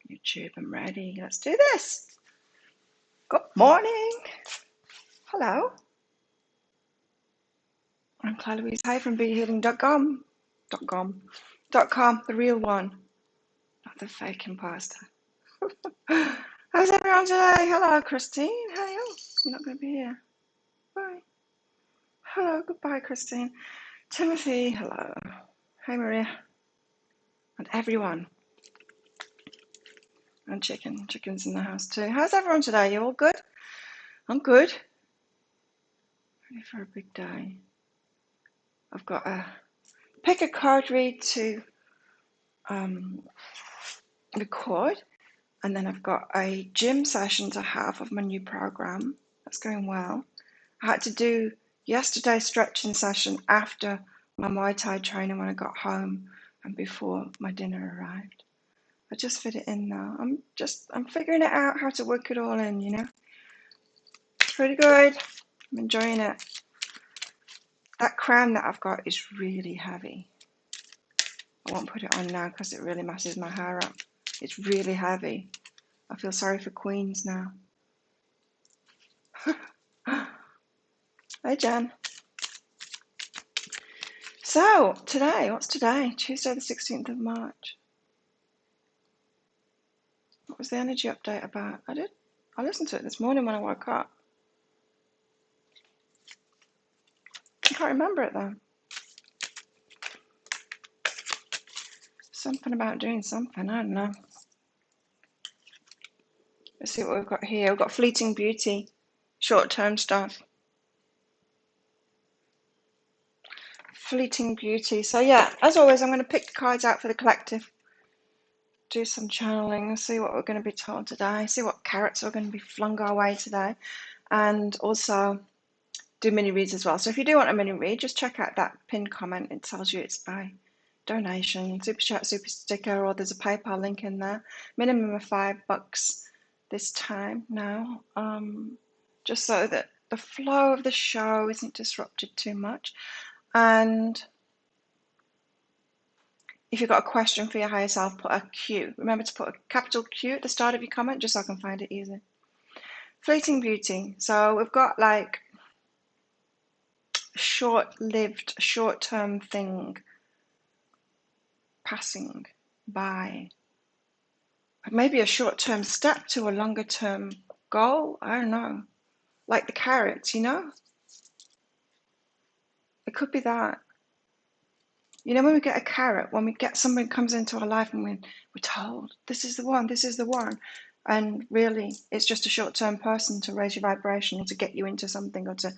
YouTube, I'm ready. Let's do this. Good morning. Hello. I'm Claire Louise Hay from BeHealing.com. .com, the real one, not the fake imposter. How's everyone today? Hello, Christine. Hey, oh, you're not going to be here. Bye. Hello, goodbye, Christine. Timothy, hello. Hey, Maria. And everyone. And chicken's in the house too. How's everyone today? You all good? I'm good. Ready for a big day. I've got a pick a card read to record, and then I've got a gym session to have of my new program. That's going well. I had to do yesterday's stretching session after my Muay Thai training when I got home and before my dinner arrived. I just fit it in now. I'm figuring it out how to work it all in, you know. It's pretty good. I'm enjoying it. That crown that I've got is really heavy. I won't put it on now because it really messes my hair up. It's really heavy. I feel sorry for queens now. Hey, Jen. So, today, what's today? Tuesday the 16th of March. What was the energy update about? I listened to it this morning when I woke up. I can't remember it though. Something about doing something, I don't know. Let's see what we've got here. We've got fleeting beauty, short-term stuff. Fleeting beauty. So yeah, as always, I'm going to pick the cards out for the collective. Do some channeling, see what we're going to be told today, see what carrots are going to be flung our way today, and also do mini reads as well. So if you do want a mini read, just check out that pinned comment. It tells you it's by donation, super chat, super sticker, or there's a PayPal link in there. Minimum of $5 this time now, just so that the flow of the show isn't disrupted too much. And if you've got a question for your higher self, put a Q. Remember to put a capital Q at the start of your comment, just so I can find it easy. Fleeting beauty. So we've got like short-lived, short-term thing passing by. Maybe a short-term step to a longer-term goal. I don't know. Like the carrots, you know? It could be that. You know, when we get a carrot, when we get somebody comes into our life and we're told, this is the one, this is the one. And really, it's just a short-term person to raise your vibration or to get you into something or to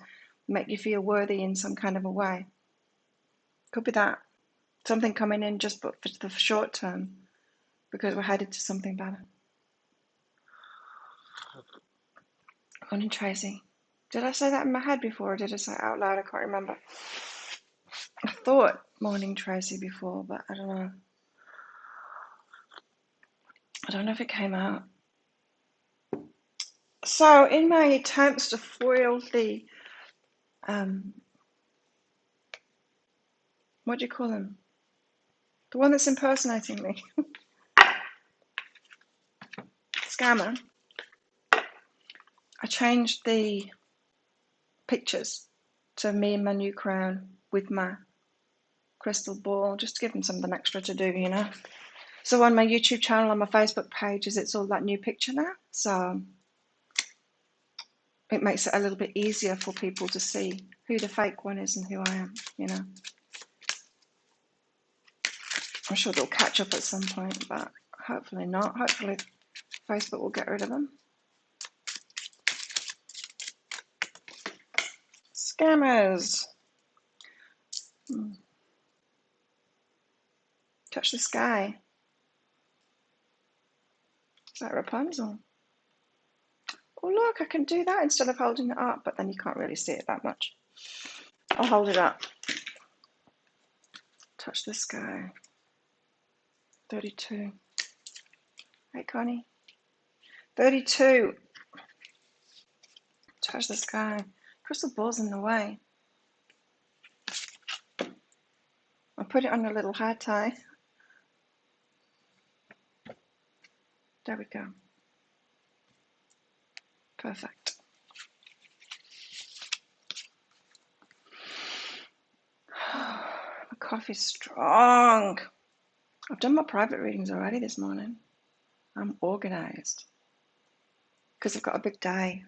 make you feel worthy in some kind of a way. Could be that. Something coming in just but for the short term because we're headed to something better. Morning, Tracy. Did I say that in my head before or did I say it out loud? I can't remember. I thought morning, Tracy before, but I don't know. I don't know if it came out. So in my attempts to foil the, what do you call him? The one that's impersonating me. Scammer. I changed the pictures to me in my new crown with my crystal ball, just to give them something extra to do, you know. So on my YouTube channel, on my Facebook pages, it's all that new picture now. So it makes it a little bit easier for people to see who the fake one is and who I am, you know. I'm sure they'll catch up at some point, but hopefully not. Hopefully Facebook will get rid of them. Scammers. Touch the sky. Is that Rapunzel? Oh look, I can do that instead of holding it up, but then you can't really see it that much. I'll hold it up. Touch the sky. 32. Hey, Connie. 32. Touch the sky. Crystal ball's in the way. I put it on a little hair tie. There we go. Perfect. My coffee's strong. I've done my private readings already this morning. I'm organized because I've got a big day.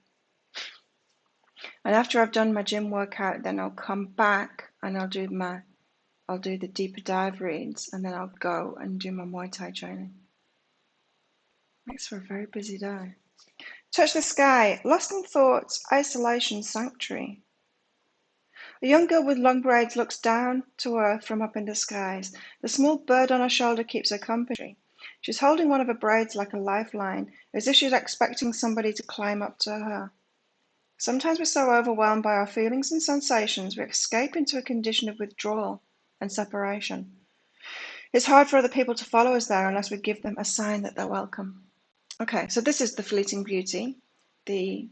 And after I've done my gym workout, then I'll come back and I'll do the deeper dive reads, and then I'll go and do my Muay Thai training. Makes for a very busy day. Touch the sky. Lost in thoughts. Isolation. Sanctuary. A young girl with long braids looks down to earth from up in the skies. The small bird on her shoulder keeps her company. She's holding one of her braids like a lifeline, as if she's expecting somebody to climb up to her. Sometimes we're so overwhelmed by our feelings and sensations, we escape into a condition of withdrawal and separation. It's hard for other people to follow us there unless we give them a sign that they're welcome. Okay, so this is the Fleeting Beauty, the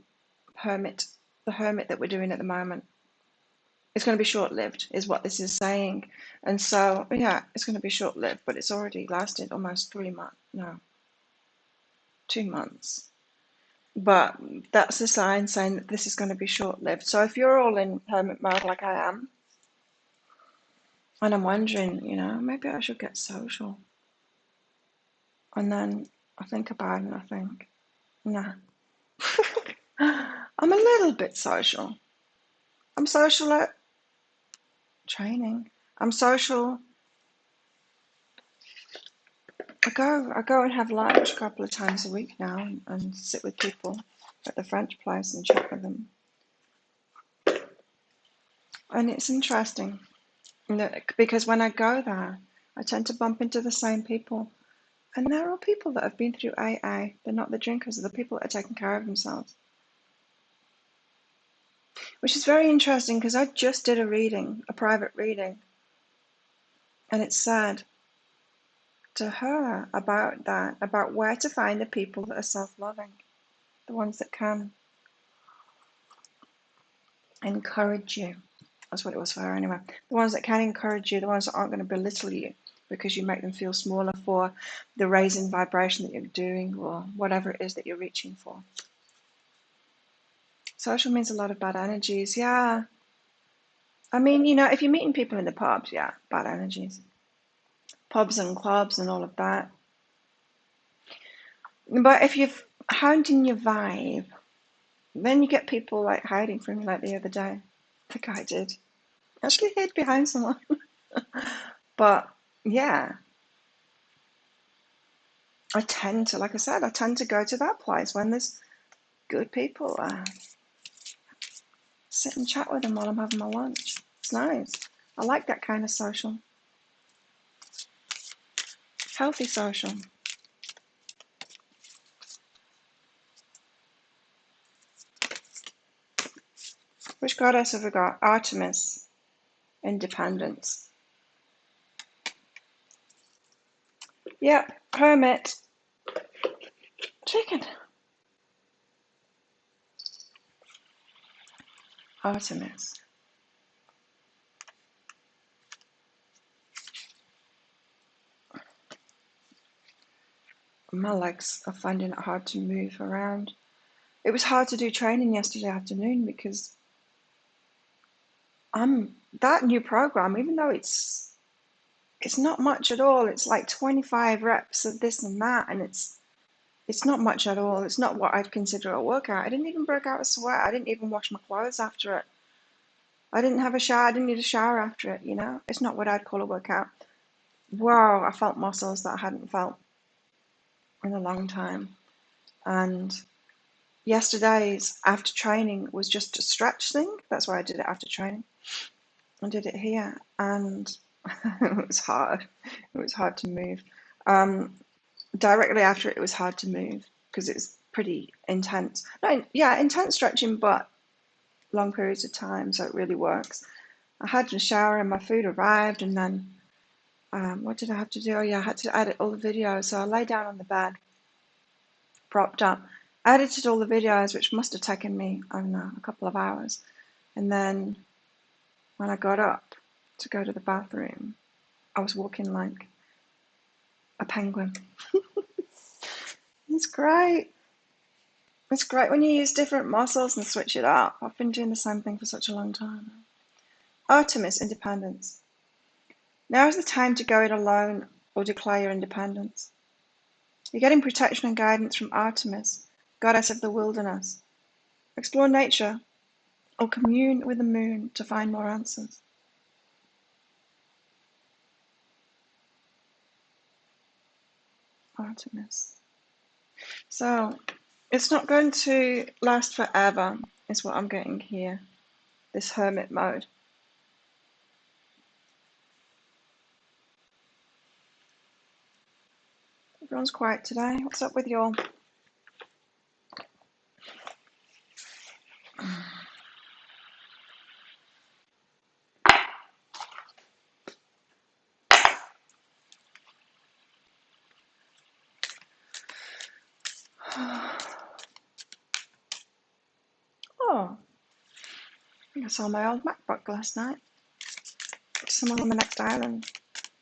hermit that we're doing at the moment. It's going to be short-lived, is what this is saying. And so, yeah, it's going to be short-lived, but it's already lasted almost 2 months. But that's the sign saying that this is going to be short-lived. So if you're all in hermit mode like I am, and I'm wondering, maybe I should get social. And then I think about it and I think, nah. I'm a little bit social. I'm social at training. I'm social. I go and have lunch a couple of times a week now and sit with people at the French place and chat with them. And it's interesting because when I go there, I tend to bump into the same people. And they're all people that have been through AA. They're not the drinkers, they're the people that are taking care of themselves. Which is very interesting because I just did a private reading. And it's sad to her about that, about where to find the people that are self-loving, the ones that can encourage you. That's what it was for her anyway. The ones that can encourage you, the ones that aren't going to belittle you because you make them feel smaller for the raising vibration that you're doing or whatever it is that you're reaching for. Social means a lot of bad energies, yeah. I mean, if you're meeting people in the pubs, yeah, bad energies. Pubs and clubs and all of that. But if you're hounding your vibe, then you get people like hiding from you like the other day. The guy did. Actually hid behind someone. But yeah, I tend to go to that place when there's good people there. Sit and chat with them while I'm having my lunch. It's nice. I like that kind of social. Healthy social. Which goddess have we got? Artemis. Independence. Yep, hermit. Chicken. Artemis. My legs are finding it hard to move around. It was hard to do training yesterday afternoon because that new program, even though it's not much at all. It's like 25 reps of this and that, and it's not much at all. It's not what I'd consider a workout. I didn't even break out a sweat. I didn't even wash my clothes after it. I didn't have a shower. I didn't need a shower after it, It's not what I'd call a workout. Wow, I felt muscles that I hadn't felt in a long time. And yesterday's after training was just a stretch thing. That's why I did it after training. I did it here, and it was hard. It was hard to move. Directly after it was hard to move because it's pretty intense. No, yeah, intense stretching, but long periods of time, so it really works. I had a shower and my food arrived, and then what did I have to do? Oh yeah, I had to edit all the videos. So I lay down on the bed, propped up, edited all the videos, which must have taken me, I don't know, a couple of hours. And then when I got up to go to the bathroom, I was walking like a penguin. It's great. It's great when you use different muscles and switch it up. I've been doing the same thing for such a long time. Artemis, independence. Now is the time to go it alone or declare your independence. You're getting protection and guidance from Artemis, goddess of the wilderness. Explore nature or commune with the moon to find more answers. Artemis. So it's not going to last forever, is what I'm getting here. This hermit mode. Everyone's quiet today. What's up with you all? Oh, I think I saw my old MacBook last night. Someone on the next island.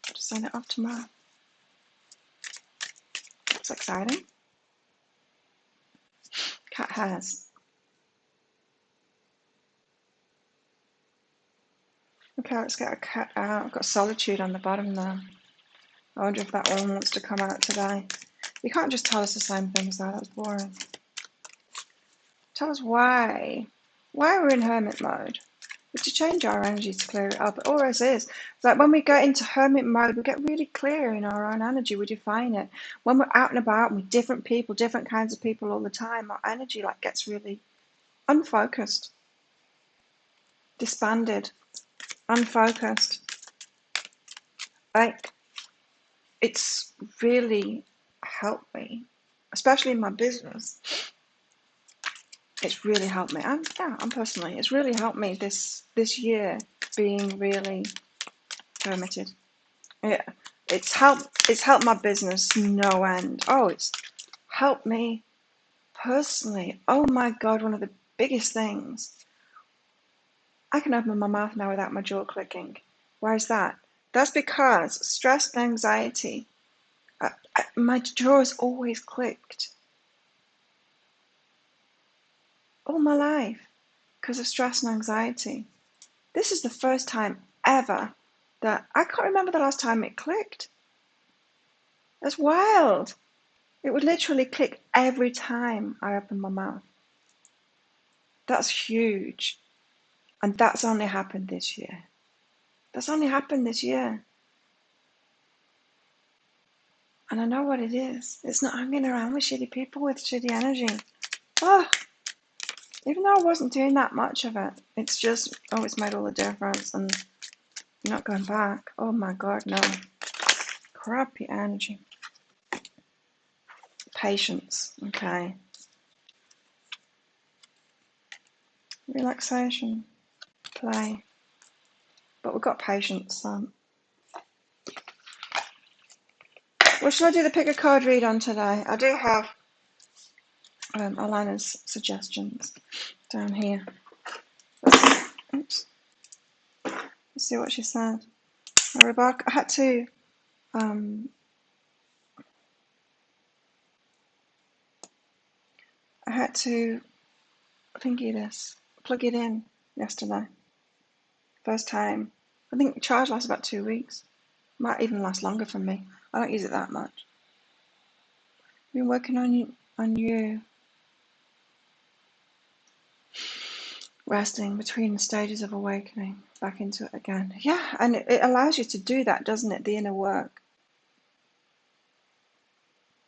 Just send it off tomorrow. That's exciting. Cat hairs. Okay, let's get a cat out. I've got solitude on the bottom there. I wonder if that one wants to come out today. You can't just tell us the same things though, that's boring. Tell us why. Why we're in hermit mode. But to change our energy to clear it up. It always is. It's like when we get into hermit mode, we get really clear in our own energy. We define it. When we're out and about with different people, different kinds of people all the time, our energy like gets really unfocused, disbanded, unfocused. Like it's really helped me, especially in my business. It's really helped me. I'm personally. It's really helped me this year being really hermited. Yeah, it's helped my business no end. Oh, it's helped me personally. Oh my God, one of the biggest things. I can open my mouth now without my jaw clicking. Why is that? That's because stress and anxiety. My jaw has always clicked all my life because of stress and anxiety. This is the first time ever that I can't remember the last time it clicked. That's wild. It would literally click every time I opened my mouth. That's huge. And that's only happened this year. That's only happened this year. And I know what it is. It's not hanging around with shitty people with shitty energy. Oh, even though I wasn't doing that much of it, it's just, oh, it's made all the difference. And you're not going back. Oh my God, no. Crappy energy. Patience, okay. Relaxation, play. But we've got patience. What should I do the pick a card read on today? I do have Alana's suggestions down here. Oops. Let's see what she said. Rebecca, I had to plug it in yesterday. First time. I think charge lasts about 2 weeks. Might even last longer for me. I don't use it that much. Been working on you. Resting between the stages of awakening, back into it again. Yeah, and it allows you to do that, doesn't it? The inner work.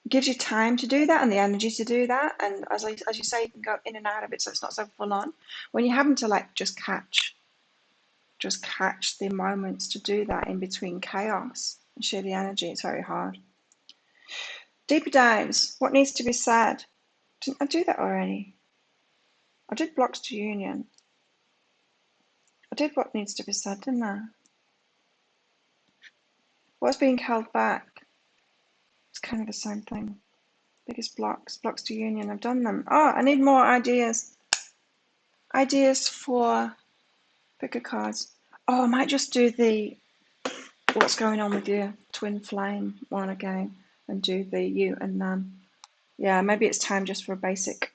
It gives you time to do that and the energy to do that. And as you say, you can go in and out of it, so it's not so full on. When you're having to like just catch the moments to do that in between chaos and share the energy, it's very hard. Deeper dives. What needs to be said? Didn't I do that already? I did blocks to union. I did what needs to be said, didn't I? What's being held back? It's kind of the same thing. Biggest blocks to union. I've done them. Oh, I need more ideas. Ideas for picker cards. Oh, I might just do the what's going on with your twin flame one again and do the you and them. Yeah, maybe it's time just for a basic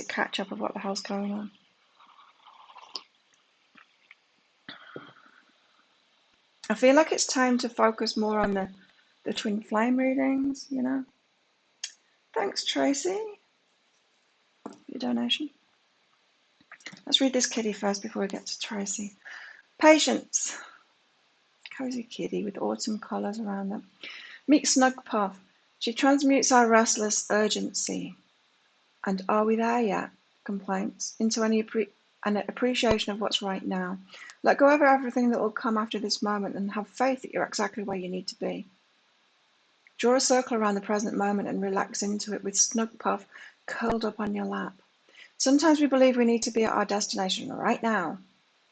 catch up of what the hell's going on. I feel like it's time to focus more on the twin flame readings, you know. Thanks, Tracy, for your donation. Let's read this kitty first before we get to Tracy. Patience. Cozy kitty with autumn colours around them. Meet Snug Puff. She transmutes our restless urgency. And are we there yet? Complaints. Into an appreciation of what's right now. Let go of everything that will come after this moment and have faith that you're exactly where you need to be. Draw a circle around the present moment and relax into it with Snug Puff curled up on your lap. Sometimes we believe we need to be at our destination right now,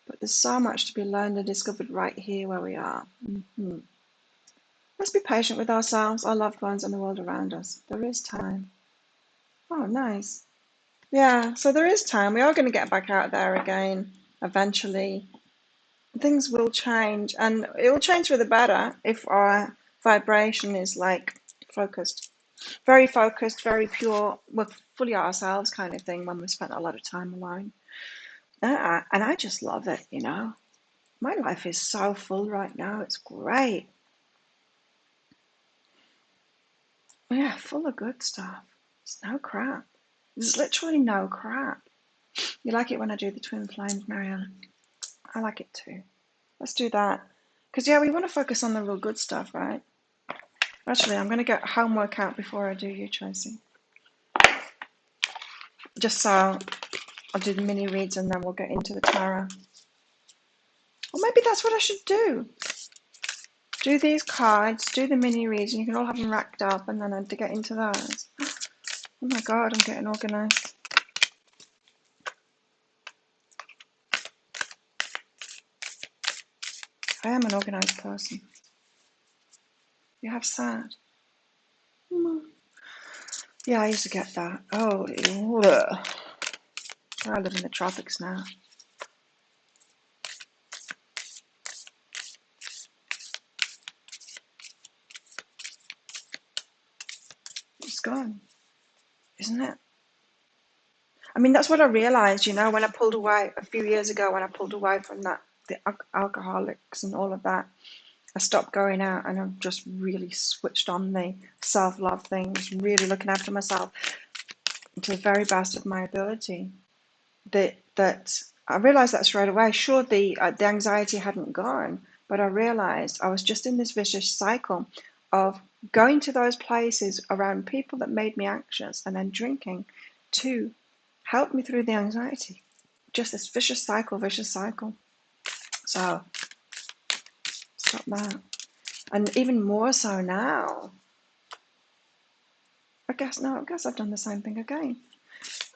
but there's so much to be learned and discovered right here where we are. Let's be patient with ourselves, our loved ones, and the world around us. There is time. Oh, nice. Yeah, so there is time. We are going to get back out there again eventually. Things will change, and it will change for the better if our vibration is like focused, very pure. We're fully ourselves kind of thing when we spent a lot of time alone. And I just love it, you know. My life is so full right now. It's great. Yeah, full of good stuff. It's no crap. There's literally no crap. You like it when I do the twin flames, Marianne? I like it too. Let's do that. Because, yeah, we want to focus on the real good stuff, right? Actually, I'm going to get homework out before I do you, Tracy. Just so I'll do the mini reads and then we'll get into the tarot. Or maybe that's what I should do. Do these cards, do the mini reads, and you can all have them racked up, and then I'd get into those. Oh my God, I'm getting organised. I am an organised person. You have sad. Yeah, I used to get that. Oh, ugh. I live in the tropics now. It's gone, isn't it? I mean, that's what I realised, you know, when I pulled away a few years ago, when I pulled away from that, the alcoholics and all of that. I stopped going out and I've just really switched on the self-love things, really looking after myself to the very best of my ability. That I realized that straight away. Sure, the anxiety hadn't gone, but I realized I was just in this vicious cycle of going to those places around people that made me anxious and then drinking to help me through the anxiety. Just this vicious cycle. So stop that. And even more so now. I guess I've done the same thing again.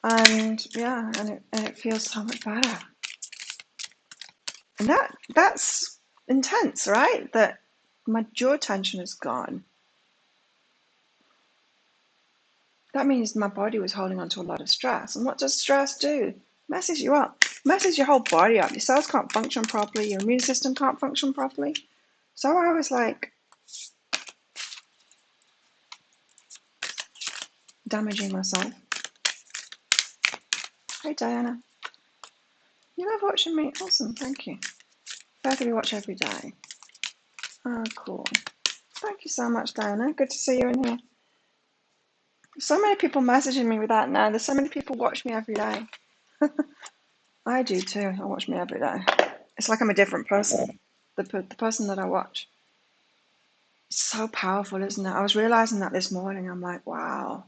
And yeah, and it feels so much better. And that's intense, right? That my jaw tension is gone. That means my body was holding on to a lot of stress. And what does stress do? Messes you up. Messes your whole body up. Your cells can't function properly. Your immune system can't function properly. So I was like damaging myself. Hey Diana. You love watching me? Awesome, thank you. Both of you watch every day. Oh, cool. Thank you so much, Diana. Good to see you in here. So many people messaging me with that now. There's so many people watch me every day. I do too. I watch me every day. It's like I'm a different person. The person that I watch. It's so powerful, isn't it? I was realizing that this morning. I'm like, wow.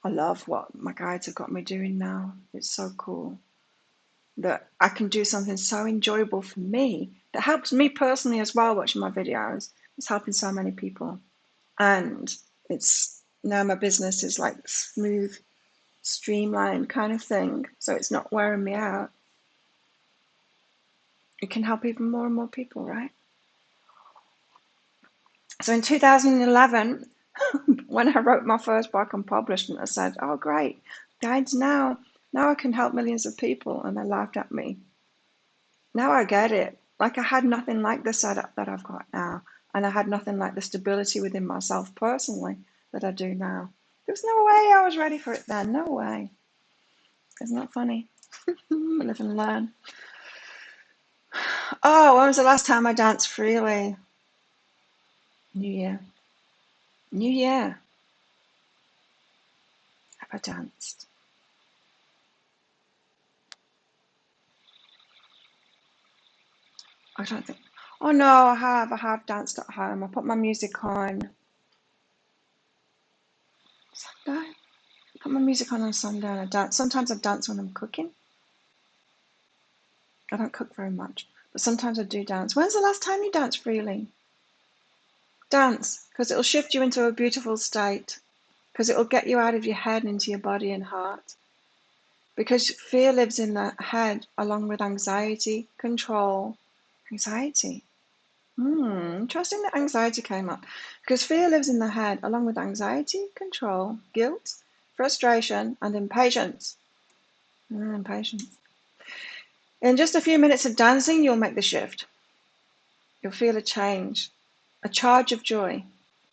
I love what my guides have got me doing now. It's so cool that I can do something so enjoyable for me that helps me personally as well. Watching my videos, it's helping so many people, and it's now my business is like smooth, streamlined kind of thing. So it's not wearing me out. It can help even more and more people, right? So in 2011, when I wrote my first book and published it, I said, "Oh, great, guides now I can help millions of people," and they laughed at me. Now I get it. Like I had nothing like the setup that I've got now, and I had nothing like the stability within myself personally that I do now. There's no way I was ready for it then. No way. Isn't that funny? Live and learn. Oh, when was the last time I danced freely? New Year. New Year. Have I danced? I don't think. Oh no, I have. I have danced at home. I put my music on Sunday. I put my music on Sunday and I dance. Sometimes I dance when I'm cooking. I don't cook very much, but sometimes I do dance. When's the last time you danced freely? Dance, because it'll shift you into a beautiful state. Because it'll get you out of your head and into your body and heart. Because fear lives in the head along with anxiety, control, anxiety. Interesting that anxiety came up. Because fear lives in the head along with anxiety, control, guilt, frustration, and impatience. Impatience. In just a few minutes of dancing, you'll make the shift. You'll feel a change, a charge of joy.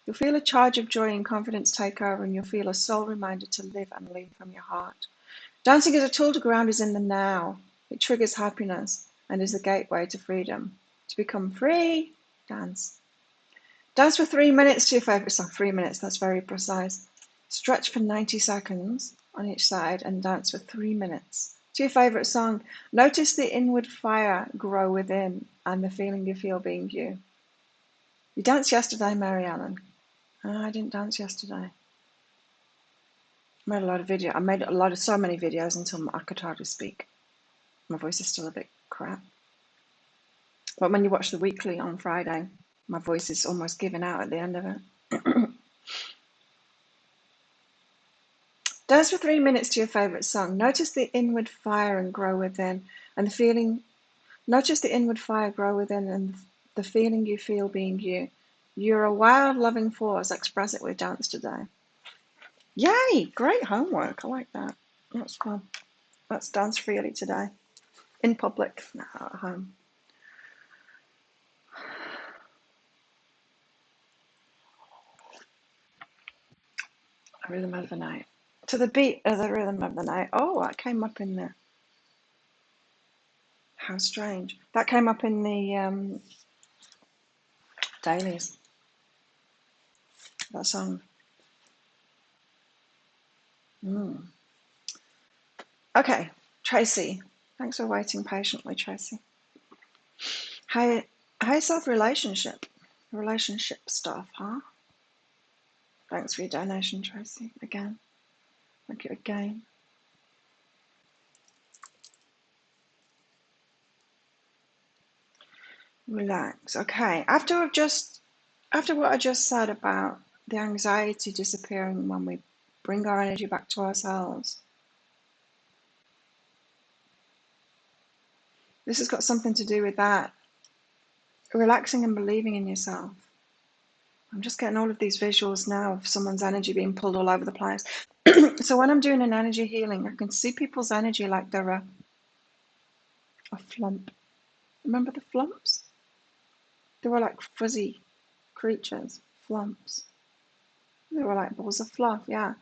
You'll feel a charge of joy and confidence take over, and you'll feel a soul reminder to live and lead from your heart. Dancing is a tool to ground us in the now. It triggers happiness and is the gateway to freedom. To become free, dance. Dance for 3 minutes to your favourite song. 3 minutes, that's very precise. Stretch for 90 seconds on each side and dance for 3 minutes to your favourite song. Notice the inward fire grow within and the feeling you feel being you. You danced yesterday, Mary Ellen. Oh, I didn't dance yesterday. I made a lot of videos. I made so many videos until I could hardly speak. My voice is still a bit crap. But when you watch the weekly on Friday, my voice is almost giving out at the end of it. Dance for 3 minutes to your favourite song. Notice the inward fire and grow within, and the feeling. Notice the inward fire grow within, and the feeling you feel being you. You're a wild, loving force. Express it with dance today. Yay! Great homework. I like that. That's fun. Let's dance freely today. In public, not at home. The rhythm of the night. To the beat of the rhythm of the night. Oh, that came up in there. How strange. That came up in the dailies. That song. Okay, Tracy. Thanks for waiting patiently, Tracy. High self relationship stuff, huh? Thanks for your donation, Tracy. Again. Thank you again. Relax. Okay. After what I just said about the anxiety disappearing when we bring our energy back to ourselves, this has got something to do with that. Relaxing and believing in yourself. I'm just getting all of these visuals now of someone's energy being pulled all over the place. So when I'm doing an energy healing, I can see people's energy like they're a flump. Remember the flumps? They were like fuzzy creatures, flumps. They were like balls of fluff, yeah.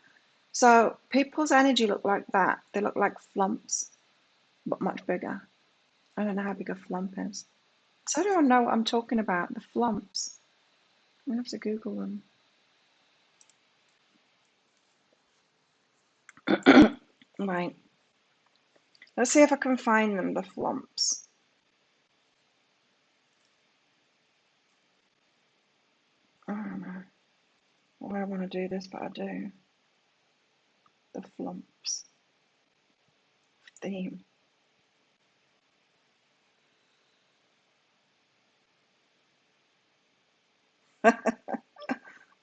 So people's energy look like that. They look like flumps, but much bigger. I don't know how big a flump is. So I don't know what I'm talking about, the flumps. I have to Google them. Right. Let's see if I can find them, the flumps. I don't know why I want to do this, but I do. The flumps. Theme.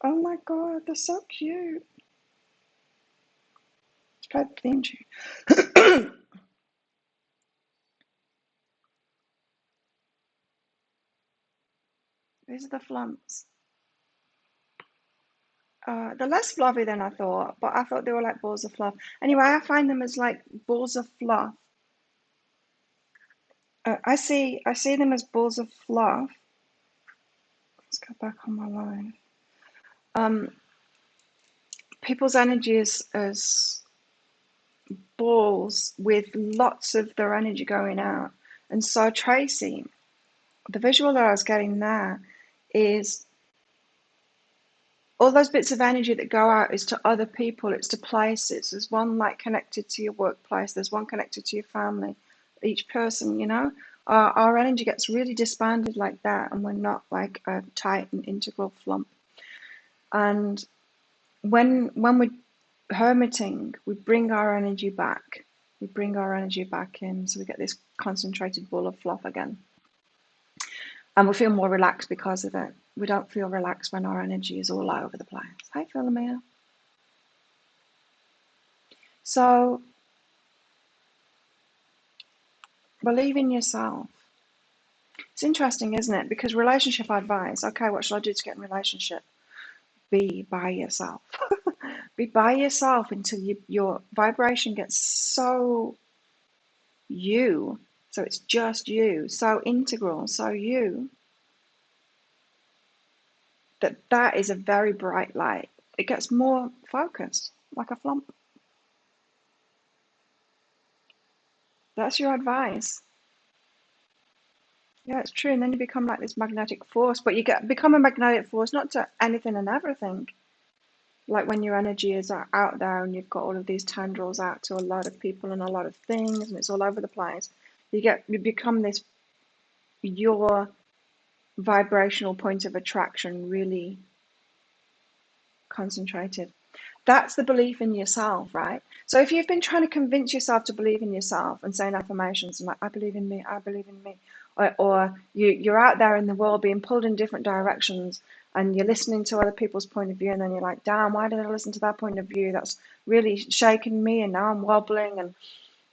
Oh my god, they're so cute. Let's try the theme tune. These are the flumps. They're less fluffy than I thought, but I thought they were like balls of fluff. Anyway, I find them as like balls of fluff. I see them as balls of fluff. Let's go back on my live. people's energy is balls with lots of their energy going out. And so Tracy, the visual that I was getting there is all those bits of energy that go out is to other people, it's to places. There's one like connected to your workplace, there's one connected to your family. Each person, you know, our energy gets really disbanded like that, and we're not like a tight and integral flump. And when we're hermiting, we bring our energy back. We bring our energy back in, so we get this concentrated ball of fluff again. And we feel more relaxed because of it. We don't feel relaxed when our energy is all over the place. Hi, Philomena. So, believe in yourself. It's interesting, isn't it? Because relationship advice, okay, what should I do to get in a relationship? Be by yourself. Be by yourself until your vibration gets so you, so it's just you, so integral, so you, that is a very bright light. It gets more focused, like a flump. That's your advice. Yeah, it's true. And then you become like this magnetic force, but you become a magnetic force not to anything and everything. Like when your energy is out there and you've got all of these tendrils out to a lot of people and a lot of things, and it's all over the place. You become this, your vibrational point of attraction really concentrated. That's the belief in yourself, right? So if you've been trying to convince yourself to believe in yourself and saying affirmations and like, I believe in me, I believe in me, or you're out there in the world being pulled in different directions and you're listening to other people's point of view and then you're like, damn, why did I listen to that point of view? That's really shaking me and now I'm wobbling and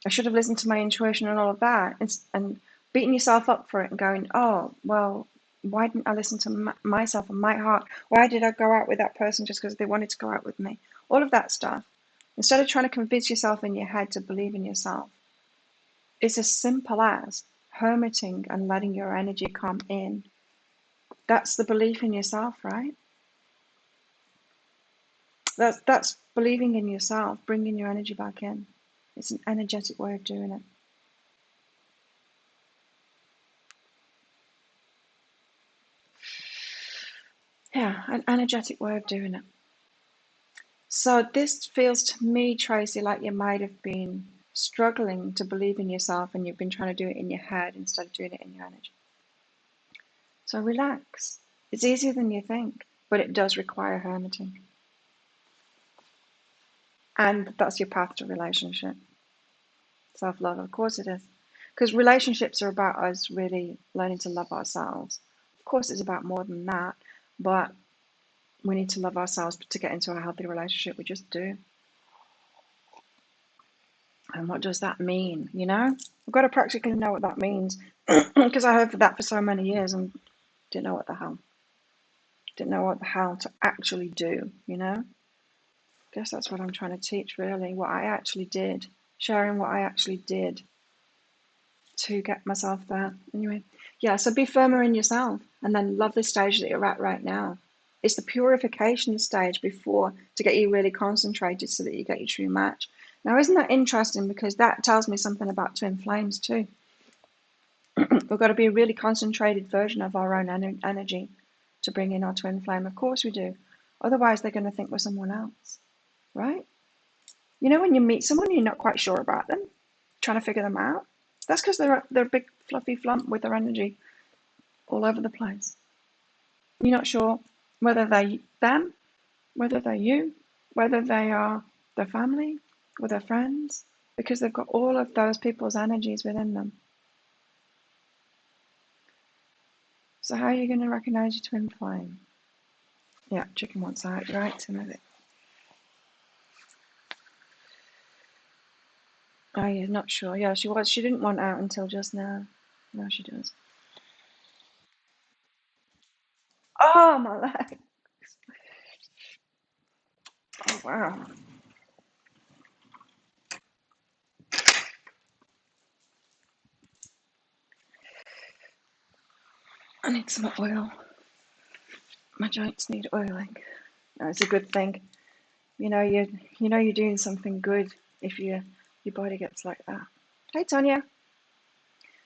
I should have listened to my intuition and all of that. And beating yourself up for it and going, oh, well, why didn't I listen to myself and my heart? Why did I go out with that person just because they wanted to go out with me? All of that stuff. Instead of trying to convince yourself in your head to believe in yourself, it's as simple as hermiting and letting your energy come in. That's the belief in yourself, right? That's believing in yourself, bringing your energy back in. It's an energetic way of doing it. Yeah, an energetic way of doing it. So this feels to me, Tracy, like you might have been struggling to believe in yourself and you've been trying to do it in your head instead of doing it in your energy. So relax. It's easier than you think, but it does require hermiting. And that's your path to relationship. Self-love, of course it is. Because relationships are about us really learning to love ourselves. Of course it's about more than that, but we need to love ourselves to get into a healthy relationship. We just do. And what does that mean? You know, I've got to practically know what that means because I heard that for so many years and didn't know what the hell to actually do. You know, I guess that's what I'm trying to teach, really. What I actually did, sharing what I actually did to get myself there. Anyway, yeah. So be firmer in yourself, and then love the stage that you're at right now. It's the purification stage before to get you really concentrated so that you get your true match. Now, isn't that interesting? Because that tells me something about twin flames too. We've got to be a really concentrated version of our own energy to bring in our twin flame. Of course we do. Otherwise, they're going to think we're someone else, right? You know, when you meet someone, you're not quite sure about them, trying to figure them out. That's because they're a big fluffy flump with their energy all over the place. You're not sure whether they're them, whether they're you, whether they are their family or their friends, because they've got all of those people's energies within them. So how are you going to recognize your twin flame? Yeah, chicken wants out, right? Some of it. Oh, you're not sure. Yeah, she was. She didn't want out until just now. Now she does. Oh, my leg. Oh, wow. I need some oil. My joints need oiling. No, it's a good thing. You know you're doing something good if your body gets like that. Hey, Tanya.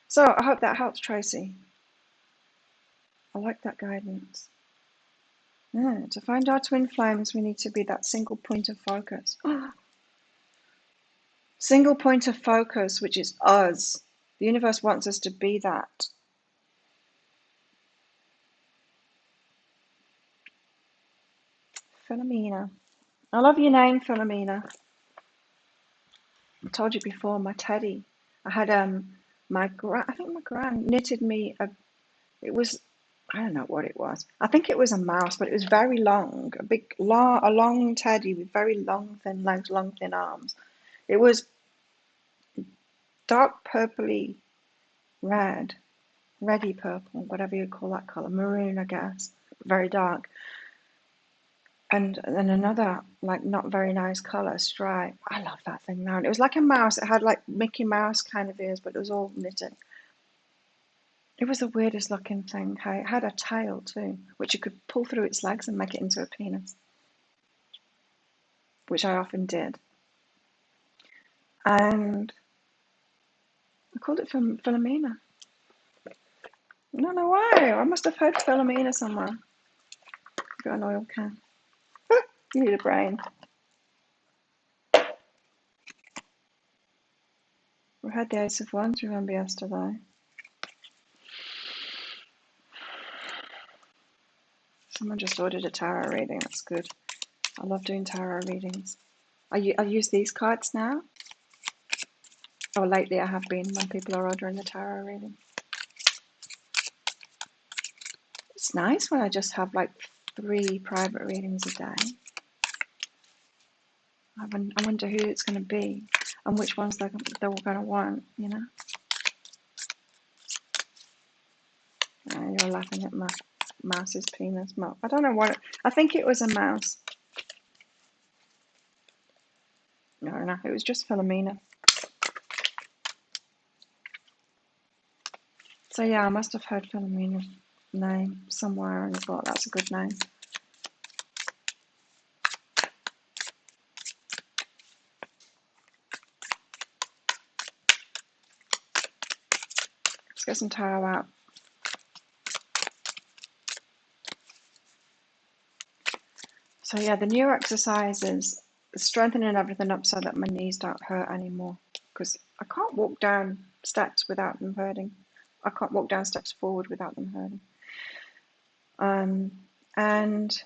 So I hope that helps, Tracy. I like that guidance. Yeah, to find our twin flames, we need to be that single point of focus. Single point of focus, which is us. The universe wants us to be that. Philomena. I love your name, Philomena. I told you before, my teddy. I had I think my gran knitted me it was, I don't know what it was. I think it was a mouse, but it was very long, a long teddy with very long thin legs, long thin arms. It was dark purpley red, reddy purple, whatever you call that color, maroon, I guess, very dark. And then another, like, not very nice color, stripe. I love that thing now. And it was like a mouse. It had like Mickey Mouse kind of ears, but it was all knitted. It was the weirdest looking thing. It had a tail too, which you could pull through its legs and make it into a penis, which I often did. And I called it Philomena. I don't know why. I must have heard Philomena somewhere. Got an oil can. You need a brain. We had the Ace of Wands, remember, yesterday. Someone just ordered a tarot reading. That's good. I love doing tarot readings. I use these cards now. Or lately I have been when people are ordering the tarot reading. It's nice when I just have like 3 private readings a day. I wonder who it's going to be and which ones they're going to want, you know. You're laughing at my mouse's penis. I don't know what. I think it was a mouse. No, it was just Philomena. So yeah, I must have heard Philomena's name somewhere and thought that's a good name. Let's get some tarot out. So yeah, the new exercise is strengthening everything up so that my knees don't hurt anymore. Because I can't walk down steps without them hurting. I can't walk down steps forward without them hurting. And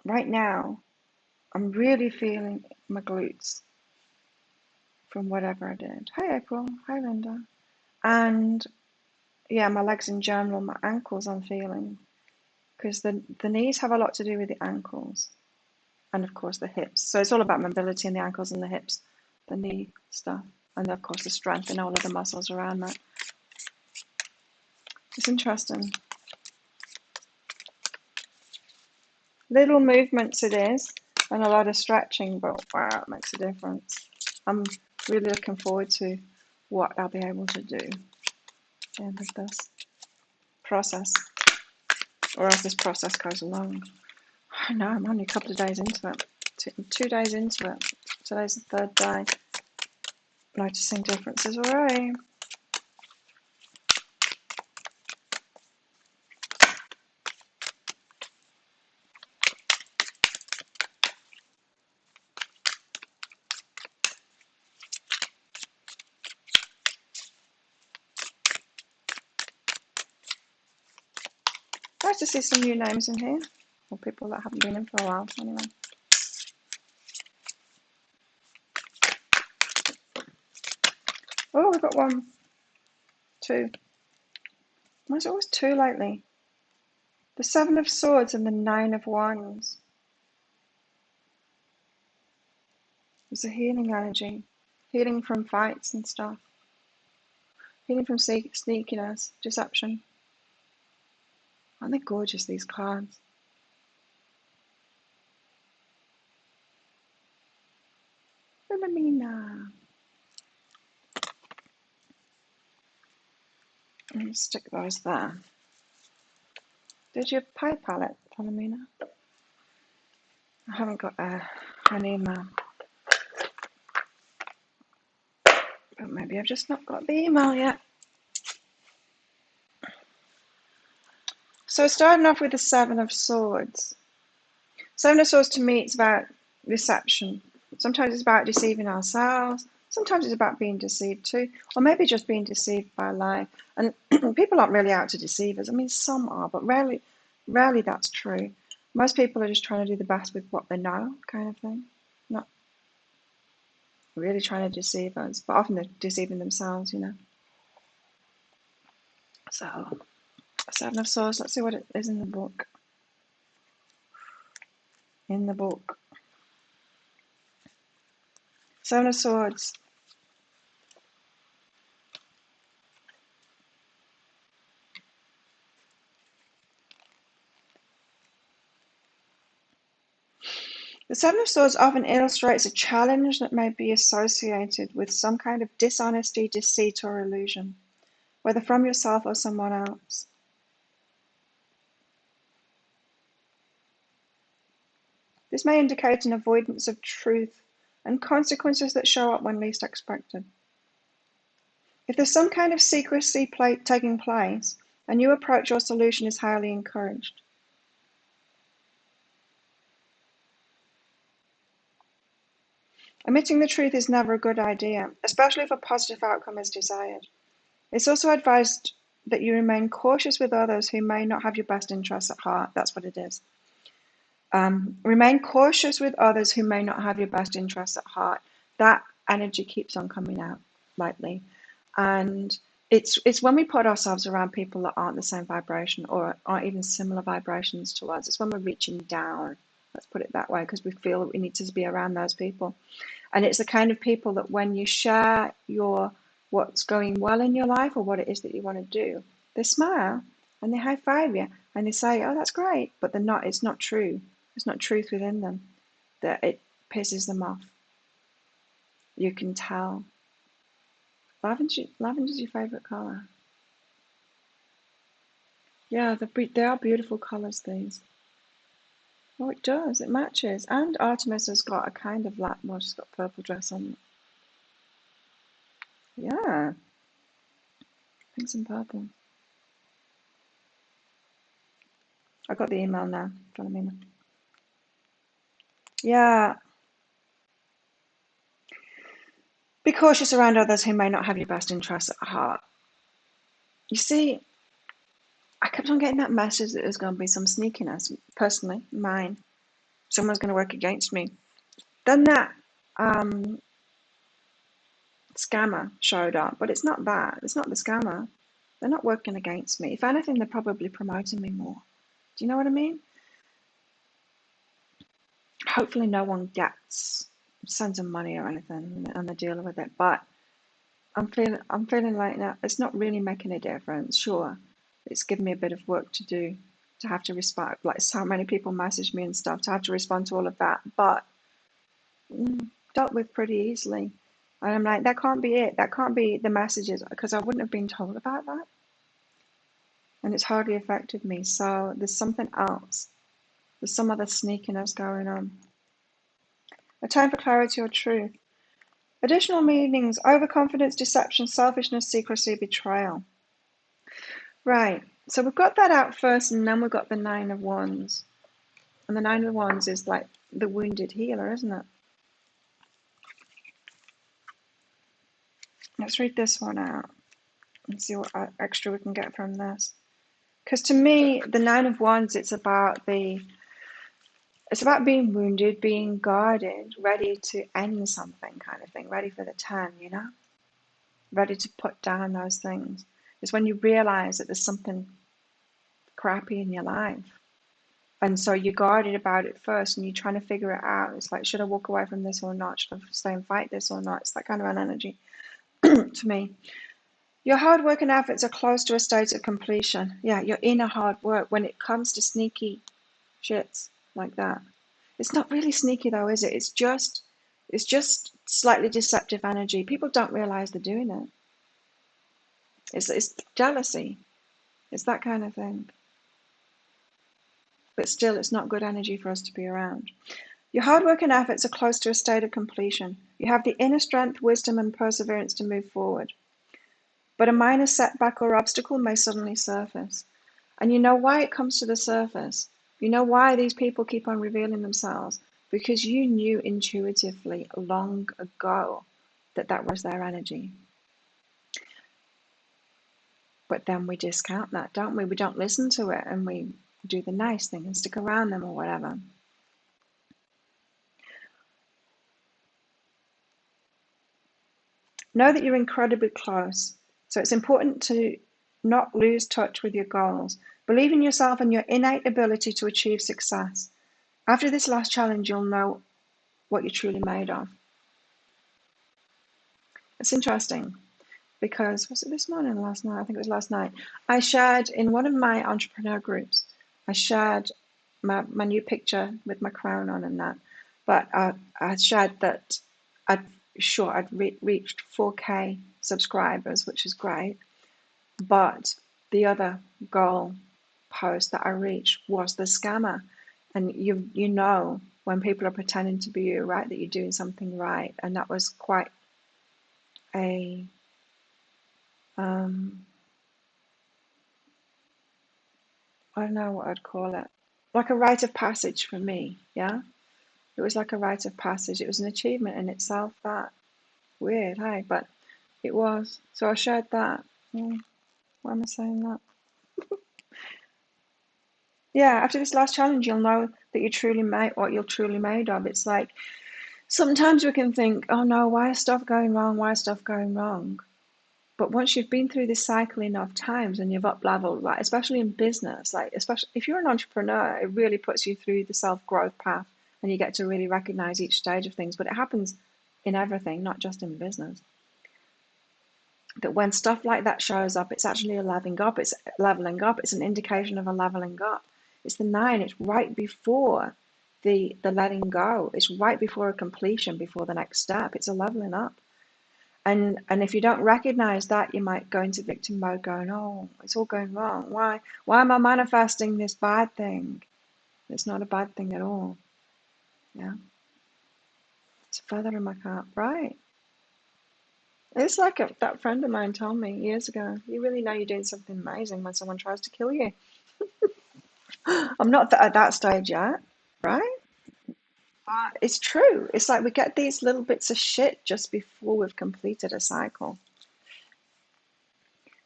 right now, I'm really feeling my glutes from whatever I did. Hi April, hi Linda. And yeah, my legs in general, my ankles I'm feeling. Because the knees have a lot to do with the ankles. And of course the hips. So it's all about mobility in the ankles and the hips, the knee stuff. And of course the strength in all of the muscles around that. It's interesting. Little movements it is, and a lot of stretching, but wow, it makes a difference. I'm really looking forward to what I'll be able to do at the end of this process, or as this process goes along. I know I'm only a couple of days into it, 2 days into it. Today's the 3rd day. Noticing differences already. Nice to see some new names in here, or people that haven't been in for a while. Anyway. Oh, we've got 1, 2. Why is it always 2 lately? The 7 of Swords and the 9 of Wands. There's a healing energy. Healing from fights and stuff. Healing from sneakiness, deception. Aren't they gorgeous, these cards? Philomena. Let's stick those there. Did you PayPal it, Philomena? I haven't got an email, but maybe I've just not got the email yet. So starting off with the Seven of Swords. Seven of Swords to me, it's about deception. Sometimes it's about deceiving ourselves. Sometimes it's about being deceived too, or maybe just being deceived by life. And people aren't really out to deceive us. I mean, some are, but rarely that's true. Most people are just trying to do the best with what they know, kind of thing. Not really trying to deceive us, but often they're deceiving themselves, you know. So, Seven of Swords, let's see what it is in the book. In the book. Seven of Swords. The Seven of Swords often illustrates a challenge that may be associated with some kind of dishonesty, deceit, or illusion, whether from yourself or someone else. This may indicate an avoidance of truth and consequences that show up when least expected. If there's some kind of secrecy taking place, a new approach or solution is highly encouraged. Omitting the truth is never a good idea, especially if a positive outcome is desired. It's also advised that you remain cautious with others who may not have your best interests at heart. That's what it is. Remain cautious with others who may not have your best interests at heart. That energy keeps on coming out lightly. And it's when we put ourselves around people that aren't the same vibration or aren't even similar vibrations to us. It's when we're reaching down, let's put it that way, because we feel that we need to be around those people. And it's the kind of people that when you share what's going well in your life or what it is that you want to do, they smile and they high five you and they say, "Oh, that's great," but they're not. It's not true. There's not truth within them. That it pisses them off. You can tell. Lavender's your favorite color. Yeah, they are beautiful colors. These. Oh, it does. It matches. And Artemis has got a kind of well, she's got a purple dress on. Yeah, pink and purple. I got the email now, Philomena. Yeah. Be cautious around others who may not have your best interests at heart. You see, I kept on getting that message that there's going to be some sneakiness. Personally, mine. Someone's going to work against me. Then that scammer showed up, but it's not that. It's not the scammer. They're not working against me. If anything, they're probably promoting me more. Do you know what I mean? Hopefully no one sends them money or anything and they're dealing with it. But I'm feeling like now it's not really making a difference. Sure, it's given me a bit of work to do, to have to respond. Like so many people message me and stuff, to have to respond to all of that. But dealt with pretty easily. And I'm like, that can't be it. That can't be the messages, because I wouldn't have been told about that. And it's hardly affected me. So there's something else. There's some other sneakiness going on. A time for clarity or truth. Additional meanings: overconfidence, deception, selfishness, secrecy, betrayal. Right. So we've got that out first, and then we've got the Nine of Wands. And the Nine of Wands is like the wounded healer, isn't it? Let's read this one out and see what extra we can get from this. Because to me, the Nine of Wands, it's about being wounded, being guarded, ready to end something, kind of thing, ready for the turn, you know? Ready to put down those things. It's when you realize that there's something crappy in your life. And so you're guarded about it first and you're trying to figure it out. It's like, should I walk away from this or not? Should I stay and fight this or not? It's that kind of an energy to me. Your hard work and efforts are close to a state of completion. Yeah, your inner hard work when it comes to sneaky shits like that. It's not really sneaky though, is it? It's just slightly deceptive energy. People don't realize they're doing it. It's jealousy. It's that kind of thing. But still, it's not good energy for us to be around. Your hard work and efforts are close to a state of completion. You have the inner strength, wisdom, and perseverance to move forward. But a minor setback or obstacle may suddenly surface. And you know why it comes to the surface. You know why these people keep on revealing themselves. Because you knew intuitively long ago that that was their energy. But then we discount that, don't we? We don't listen to it and we do the nice thing and stick around them or whatever. Know that you're incredibly close. So it's important to not lose touch with your goals. Believe in yourself and your innate ability to achieve success. After this last challenge, you'll know what you're truly made of. It's interesting because, was it this morning or last night? I think it was last night. I shared in one of my entrepreneur groups, I shared my new picture with my crown on and that. But I shared that I'd reached 4K subscribers, which is great. But the other goal post that I reached was the scammer. And you know when people are pretending to be you, right, that you're doing something right. And that was quite a I don't know what I'd call it. Like a rite of passage for me, yeah? It was like a rite of passage. It was an achievement in itself, that. Weird, hey? But it was. So I shared that. Why am I saying that? Yeah, after this last challenge, you'll know that you truly made what you're truly made of. It's like sometimes we can think, oh no, why is stuff going wrong? Why is stuff going wrong? But once you've been through this cycle enough times and you've up leveled, like especially in business, like especially if you're an entrepreneur, it really puts you through the self-growth path and you get to really recognize each stage of things. But it happens in everything, not just in business. That when stuff like that shows up, it's actually a leveling up. It's leveling up. It's an indication of a leveling up. It's the 9. It's right before the letting go. It's right before a completion, before the next step. It's a leveling up. And if you don't recognize that, you might go into victim mode, going, "Oh, it's all going wrong. Why am I manifesting this bad thing?" It's not a bad thing at all. Yeah, it's a feather in my cap, right? It's like that friend of mine told me years ago. You really know you're doing something amazing when someone tries to kill you. I'm not at that stage yet, right? But it's true. It's like we get these little bits of shit just before we've completed a cycle.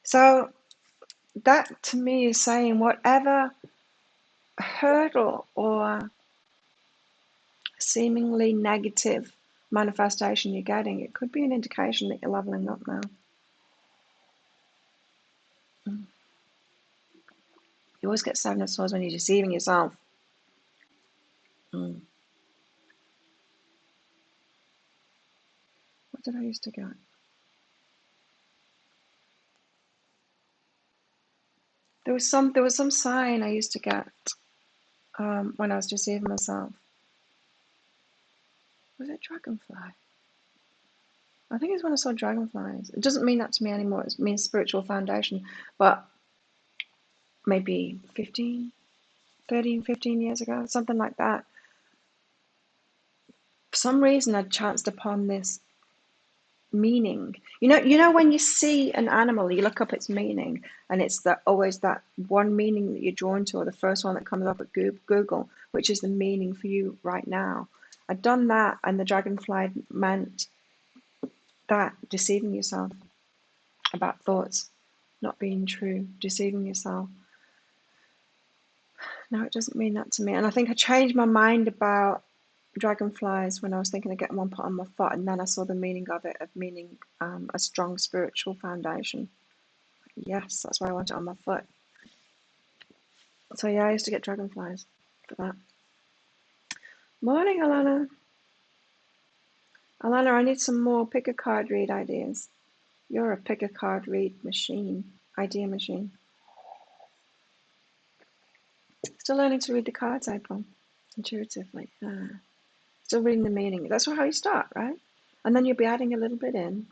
So that to me is saying whatever hurdle or seemingly negative manifestation you're getting, it could be an indication that you're leveling up now. You always get 7 of Swords when you're deceiving yourself. What did I used to get? There was some sign I used to get when I was deceiving myself. Was it dragonfly? I think it's when I saw dragonflies. It doesn't mean that to me anymore. It means spiritual foundation. But maybe 15 years ago, something like that. For some reason, I chanced upon this meaning. You know when you see an animal, you look up its meaning, and it's always that one meaning that you're drawn to, or the first one that comes up at Google, which is the meaning for you right now. I'd done that, and the dragonfly meant that deceiving yourself about thoughts not being true, deceiving yourself. No, it doesn't mean that to me. And I think I changed my mind about dragonflies when I was thinking of getting one put on my foot, and then I saw the meaning of it, of meaning a strong spiritual foundation. Yes, that's why I want it on my foot. So yeah, I used to get dragonflies for that. Morning, Alana. Alana, I need some more pick a card read ideas. You're a pick a card read machine, idea machine. Still learning to read the cards, April, intuitively. Still reading the meaning. That's how you start, right? And then you'll be adding a little bit in.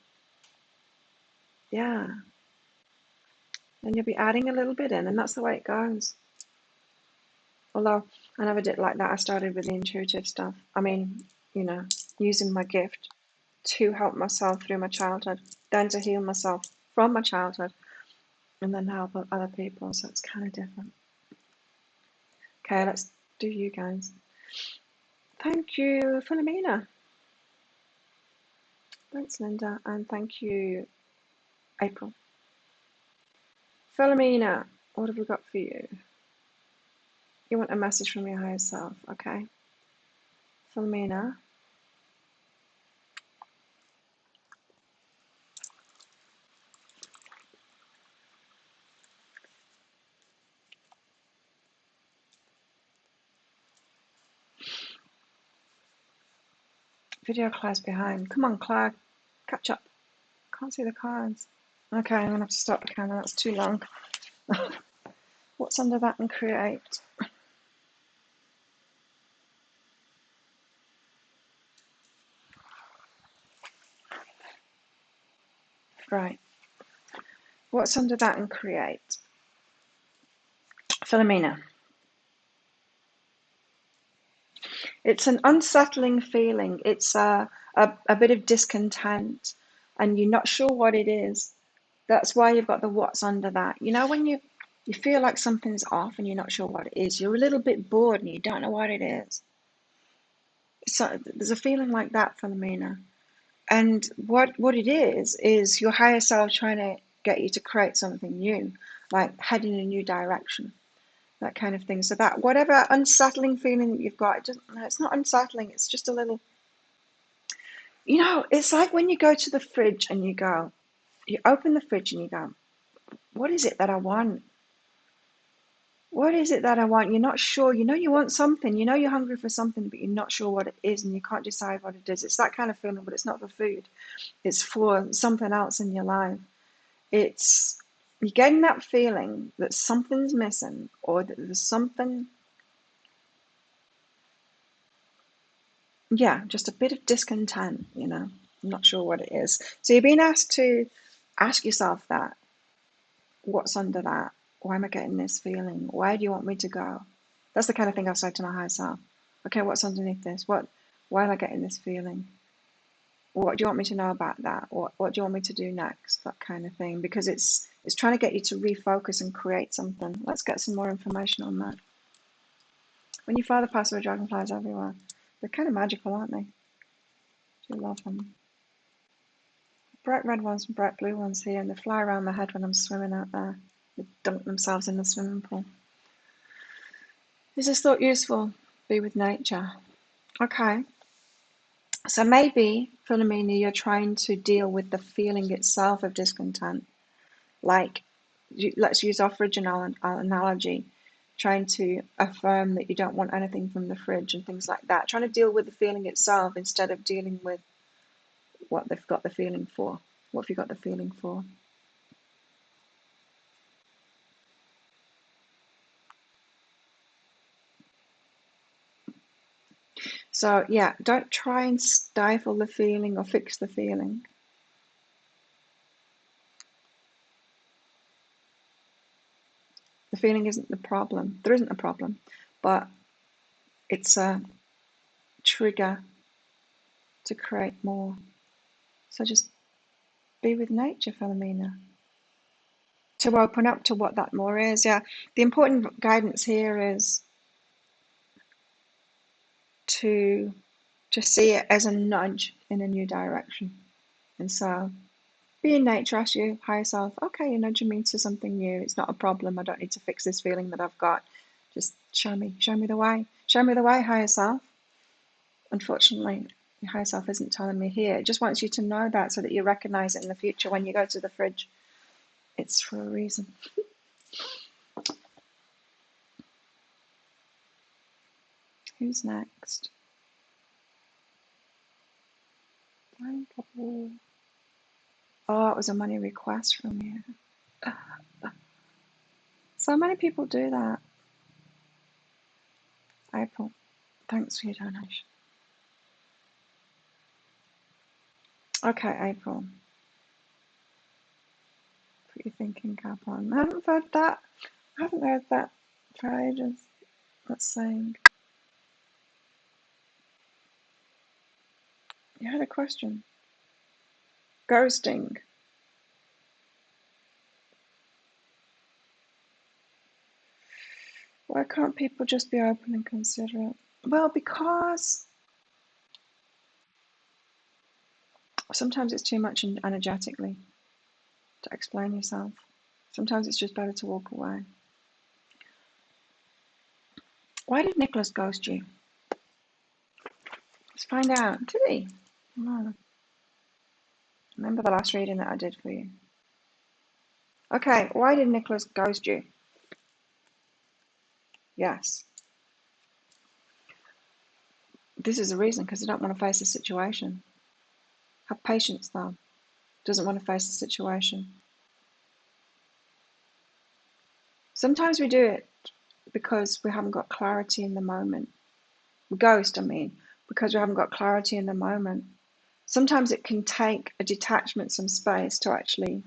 Yeah. And you'll be adding a little bit in, and that's the way it goes. Although I never did like that. I started with the intuitive stuff. I mean, using my gift to help myself through my childhood, then to heal myself from my childhood, and then help other people. So it's kind of different. Okay, let's do you guys. Thank you, Philomena. Thanks, Linda, and thank you, April. Philomena, what have we got for you? You want a message from your higher self, okay? Philomena. Video class behind. Come on, Clark. Catch up. Can't see the cards. Okay, I'm going to have to stop the camera. That's too long. What's under that and create? Right. What's under that and create? Philomena. It's an unsettling feeling. It's a bit of discontent, and you're not sure what it is. That's why you've got the what's under that. When you feel like something's off and you're not sure what it is, you're a little bit bored and you don't know what it is. So there's a feeling like that, Philomena. And what it is your higher self trying to get you to create something new, like head in a new direction, that kind of thing. So that whatever unsettling feeling that you've got, it's not unsettling, it's just a little, it's like when you go to the fridge and you open the fridge and you go, what is it that I want? What is it that I want? You're not sure. You want something. You're hungry for something, but you're not sure what it is, and you can't decide what it is. It's that kind of feeling, but it's not for food. It's for something else in your life. You're getting that feeling that something's missing, or that there's something, just a bit of discontent, I'm not sure what it is. So you're being asked to ask yourself that. What's under that? Why am I getting this feeling? Where do you want me to go? That's the kind of thing I've said to my higher self. Okay, what's underneath this? Why am I getting this feeling? What do you want me to know about that? What do you want me to do next? That kind of thing. Because it's trying to get you to refocus and create something. Let's get some more information on that. When your father passed away, dragonflies everywhere. They're kind of magical, aren't they? Do love them. Bright red ones and bright blue ones here, and they fly around my head when I'm swimming out there. They dunk themselves in the swimming pool. Is this thought useful? Be with nature. Okay. So maybe, Philomena, you're trying to deal with the feeling itself of discontent. Like, let's use our fridge analogy, trying to affirm that you don't want anything from the fridge and things like that. Trying to deal with the feeling itself instead of dealing with what they've got the feeling for. What have you got the feeling for? So don't try and stifle the feeling or fix the feeling. The feeling isn't the problem. There isn't a problem, but it's a trigger to create more. So just be with nature, Philomena. To open up to what that more is. Yeah, the important guidance here is to just see it as a nudge in a new direction. And so be in nature, ask your higher self, okay, you're nudging me to something new. It's not a problem. I don't need to fix this feeling that I've got. Just show me the way. Show me the way, higher self. Unfortunately, your higher self isn't telling me here. It just wants you to know that so that you recognize it in the future when you go to the fridge. It's for a reason. Who's next? Oh, it was a money request from you. So many people do that. April, thanks for your donation. Okay, April. Put your thinking cap on. I haven't heard that for ages. That's saying. You had a question. Ghosting. Why can't people just be open and considerate? Well, because sometimes it's too much energetically to explain yourself. Sometimes it's just better to walk away. Why did Nicholas ghost you? Let's find out. Did he? Oh, remember the last reading that I did for you. Okay, why did Nicholas ghost you? Yes. This is the reason, because they don't want to face the situation. Have patience, though. Doesn't want to face the situation. Sometimes we do it because we haven't got clarity in the moment. We ghost, I mean, because we haven't got clarity in the moment. Sometimes it can take a detachment, some space to actually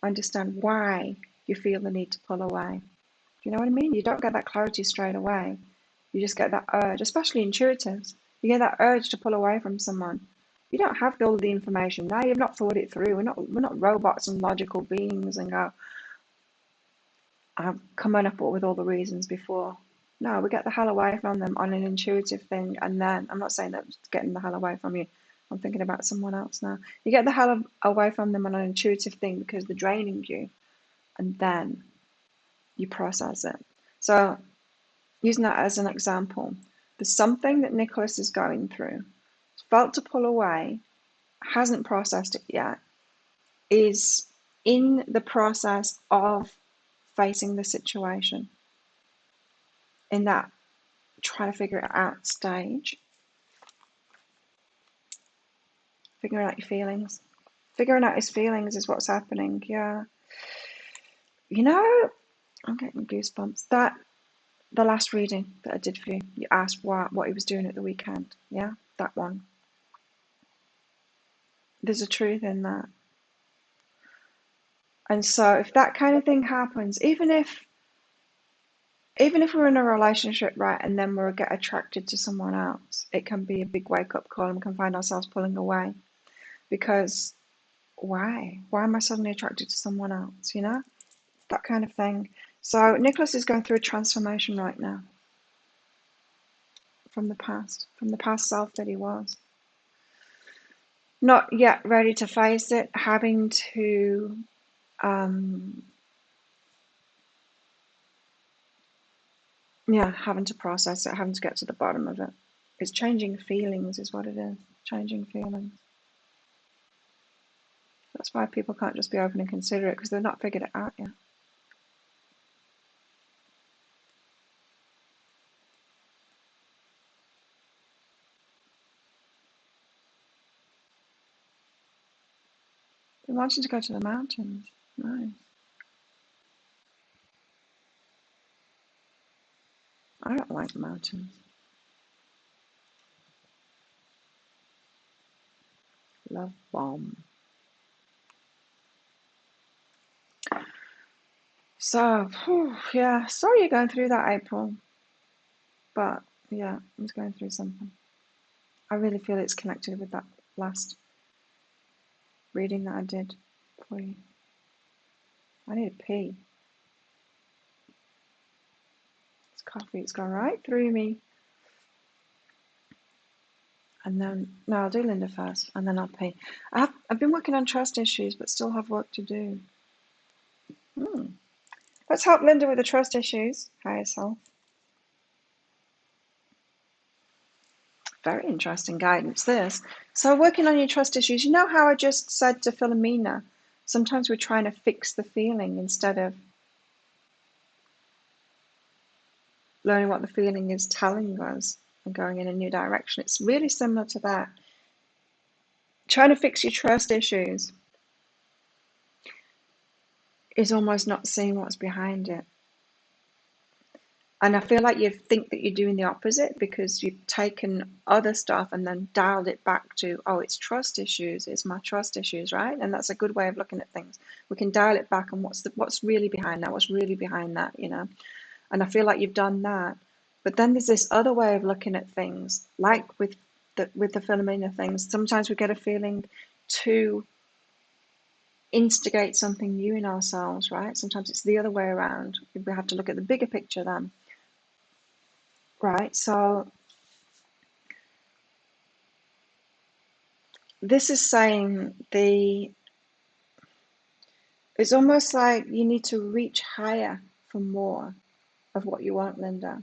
understand why you feel the need to pull away. Do you know what I mean? You don't get that clarity straight away. You just get that urge, especially intuitives. You get that urge to pull away from someone. You don't have all the information now. You've not thought it through. We're not robots and logical beings and go, I've come up with all the reasons before. No, we get the hell away from them on an intuitive thing, and then I'm not saying that it's getting the hell away from you. I'm thinking about someone else now. You get the hell away from them on an intuitive thing because they're draining you, and then you process it. So, using that as an example, there's something that Nicholas is going through, felt to pull away, hasn't processed it yet, is in the process of facing the situation, in that trying to figure it out stage, figuring out your feelings. Figuring out his feelings is what's happening, yeah. You know, I'm getting goosebumps. That the last reading that I did for you, you asked what he was doing at the weekend. Yeah, that one. There's a truth in that. And so if that kind of thing happens, even if we're in a relationship, right, and then we get attracted to someone else, it can be a big wake up call and we can find ourselves pulling away. Because why? Why am I suddenly attracted to someone else, you know? That kind of thing. So Nicholas is going through a transformation right now from the past self that he was. Not yet ready to face it, having to having to process it, having to get to the bottom of it. It's changing feelings is what it is. Changing feelings. That's why people can't just be open and considerate, because they've not figured it out yet. They wanted to go to the mountains. Nice. I don't like mountains. Love bomb. So, yeah, sorry you're going through that, April. But yeah, I'm going through something. I really feel it's connected with that last reading that I did for you. I need a pee. This coffee, it's gone right through me. And then, no, I'll do Linda first, and then I'll pee. I've been working on trust issues, but still have work to do. Let's help Linda with the trust issues. Higher self. Very interesting guidance, this. So working on your trust issues, you know how I just said to Philomena, sometimes we're trying to fix the feeling instead of learning what the feeling is telling us and going in a new direction. It's really similar to that. Trying to fix your trust issues is almost not seeing what's behind it. And I feel like you think that you're doing the opposite because you've taken other stuff and then dialed it back to, oh, it's trust issues, it's my trust issues, right? And that's a good way of looking at things. We can dial it back and what's really behind that, what's really behind that, you know? And I feel like you've done that. But then there's this other way of looking at things, like with the Philomena things. Sometimes we get a feeling to instigate something new in ourselves, right? Sometimes it's the other way around. We have to look at the bigger picture then, right? So this is saying it's almost like you need to reach higher for more of what you want, Linda.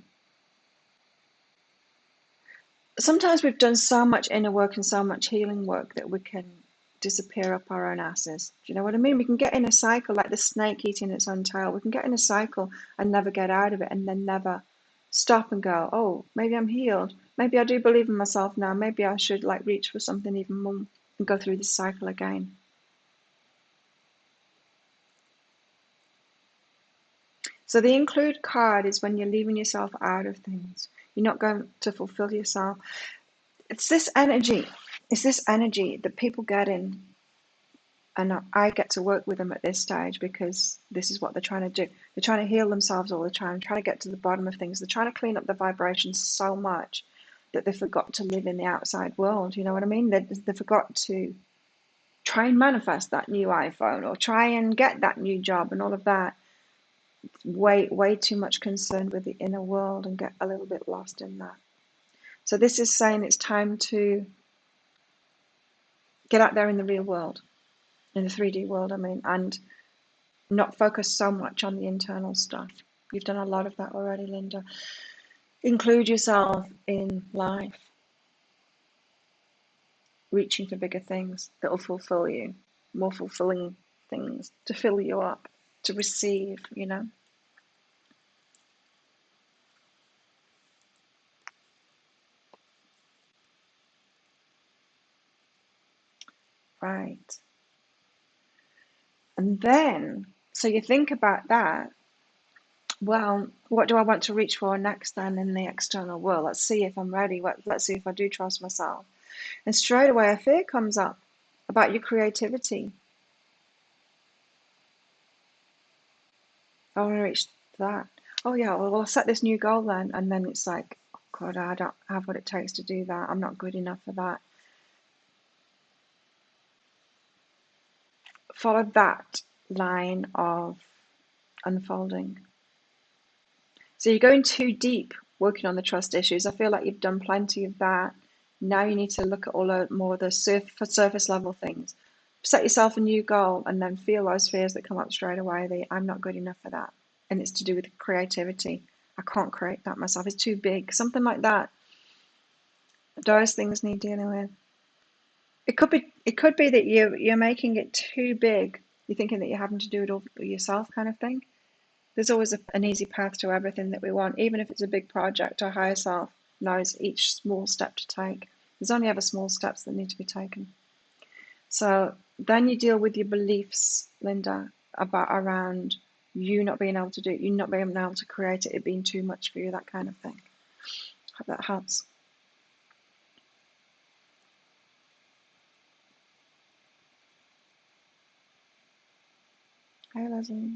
Sometimes we've done so much inner work and so much healing work that we can disappear up our own asses. Do you know what I mean? We can get in a cycle like the snake eating its own tail. We can get in a cycle and never get out of it, and then never stop and go, oh, maybe I'm healed. Maybe I do believe in myself now. Maybe I should like reach for something even more and go through this cycle again. So the include card is when you're leaving yourself out of things. You're not going to fulfill yourself. It's this energy. It's this energy that people get in, and I get to work with them at this stage because this is what they're trying to do. They're trying to heal themselves all the time, trying to get to the bottom of things. They're trying to clean up the vibrations so much that they forgot to live in the outside world. You know what I mean? They forgot to try and manifest that new iPhone or try and get that new job and all of that. Way too much concerned with the inner world and get a little bit lost in that. So this is saying it's time to get out there in the real world, in the 3D world, I mean, and not focus so much on the internal stuff. You've done a lot of that already, Linda. Include yourself in life, reaching for bigger things that will fulfill you, more fulfilling things to fill you up, to receive, you know. Right. And then, so you think about that. Well, what do I want to reach for next then in the external world? Let's see if I'm ready. Let's see if I do trust myself. And straight away a fear comes up about your creativity. I want to reach that. Oh yeah, well I'll set this new goal then, and then it's like, oh God, I don't have what it takes to do that. I'm not good enough for that. Follow that line of unfolding. So you're going too deep working on the trust issues. I feel like you've done plenty of that. Now you need to look at all the more the surface level things. Set yourself a new goal and then feel those fears that come up straight away. I'm not good enough for that. And it's to do with creativity. I can't create that myself. It's too big. Something like that. Those things need dealing with. It could be that you're making it too big. You're thinking that you're having to do it all yourself, kind of thing. There's always an easy path to everything that we want, even if it's a big project. Our higher self knows each small step to take. There's only ever small steps that need to be taken. So then you deal with your beliefs, Linda, around you not being able to do it, you not being able to create it, it being too much for you, that kind of thing. Hope that helps. Hey, Leslie.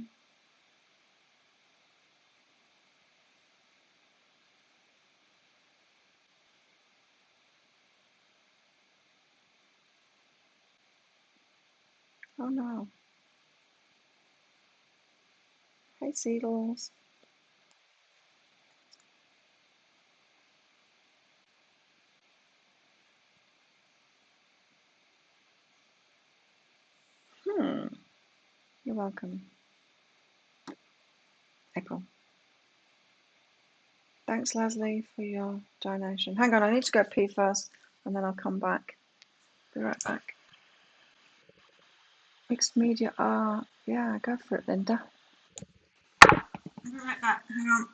Oh no. Hey, Seedles. You're welcome, April. Thanks, Leslie, for your donation. Hang on, I need to go pee first, and then I'll come back. Be right back. Mixed media art. Yeah, go for it, Linda. I'll be right back. Hang on.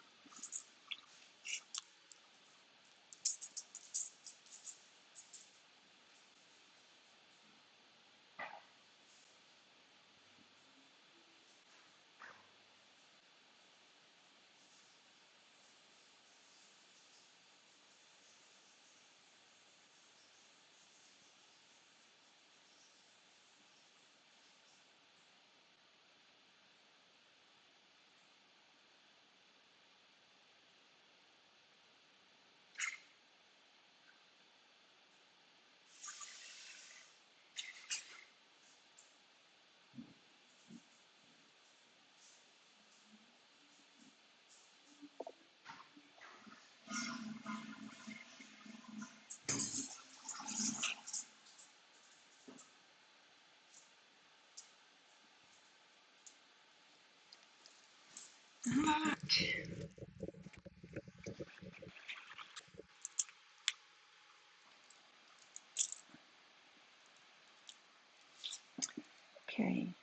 Okay.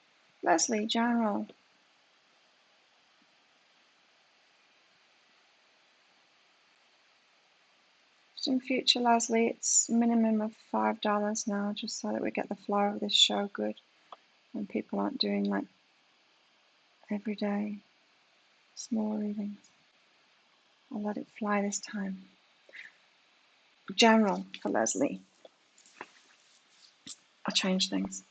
Leslie, general. In future, Leslie, it's minimum of $5 now, just so that we get the flow of this show good and people aren't doing like everyday small readings. I'll let it fly this time. General for Leslie. I'll change things.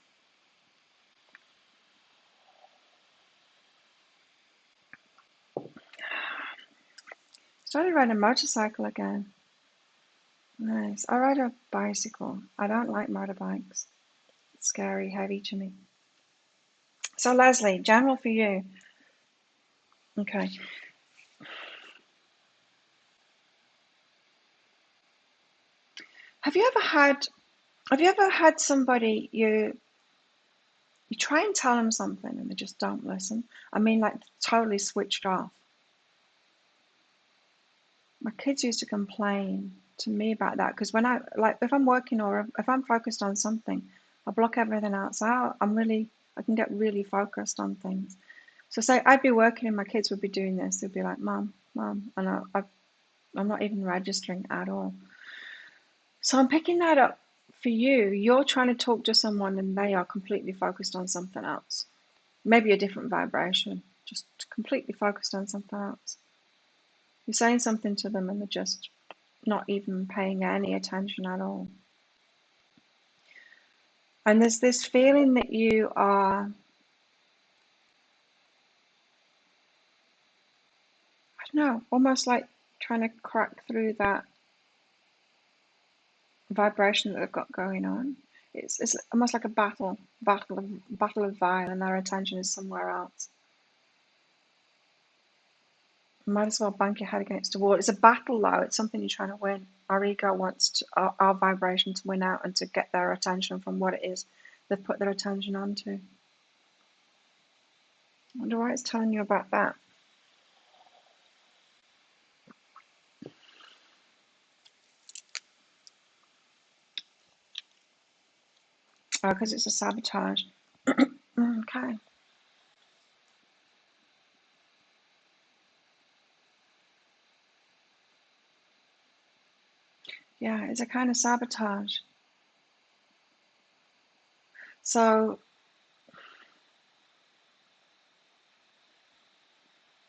Started riding a motorcycle again. Nice. I ride a bicycle. I don't like motorbikes. It's scary, heavy to me. So Leslie, general for you. Okay. Have you ever had somebody you try and tell them something and they just don't listen? I mean, like totally switched off. My kids used to complain to me about that because when if I'm working or if I'm focused on something, I block everything else out. I can get really focused on things. So say I'd be working and my kids would be doing this. They'd be like, "Mom, Mom," and I'm not even registering at all. So I'm picking that up for you. You're trying to talk to someone and they are completely focused on something else. Maybe a different vibration, just completely focused on something else. You're saying something to them and they're just not even paying any attention at all. And there's this feeling that you are, I don't know, almost like trying to crack through that vibration that they've got going on. It's almost like a battle of vile, and their attention is somewhere else. You might as well bang your head against the wall. It's a battle, though. It's something you're trying to win. Our ego wants our vibration to win out and to get their attention from what it is they've put their attention onto. I wonder why it's telling you about that. Oh, because it's a sabotage. Okay. Yeah, it's a kind of sabotage. So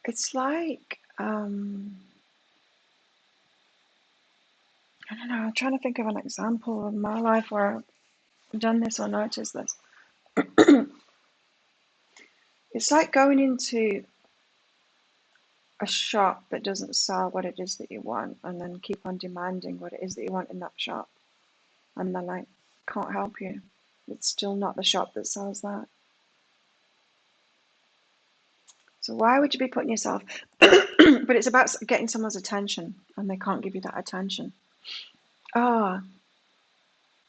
it's like, I don't know, I'm trying to think of an example of my life where I've done this or noticed this. It's like going into a shop that doesn't sell what it is that you want and then keep on demanding what it is that you want in that shop. And they're like, can't help you. It's still not the shop that sells that. So why would you be putting yourself, but it's about getting someone's attention and they can't give you that attention. Ah,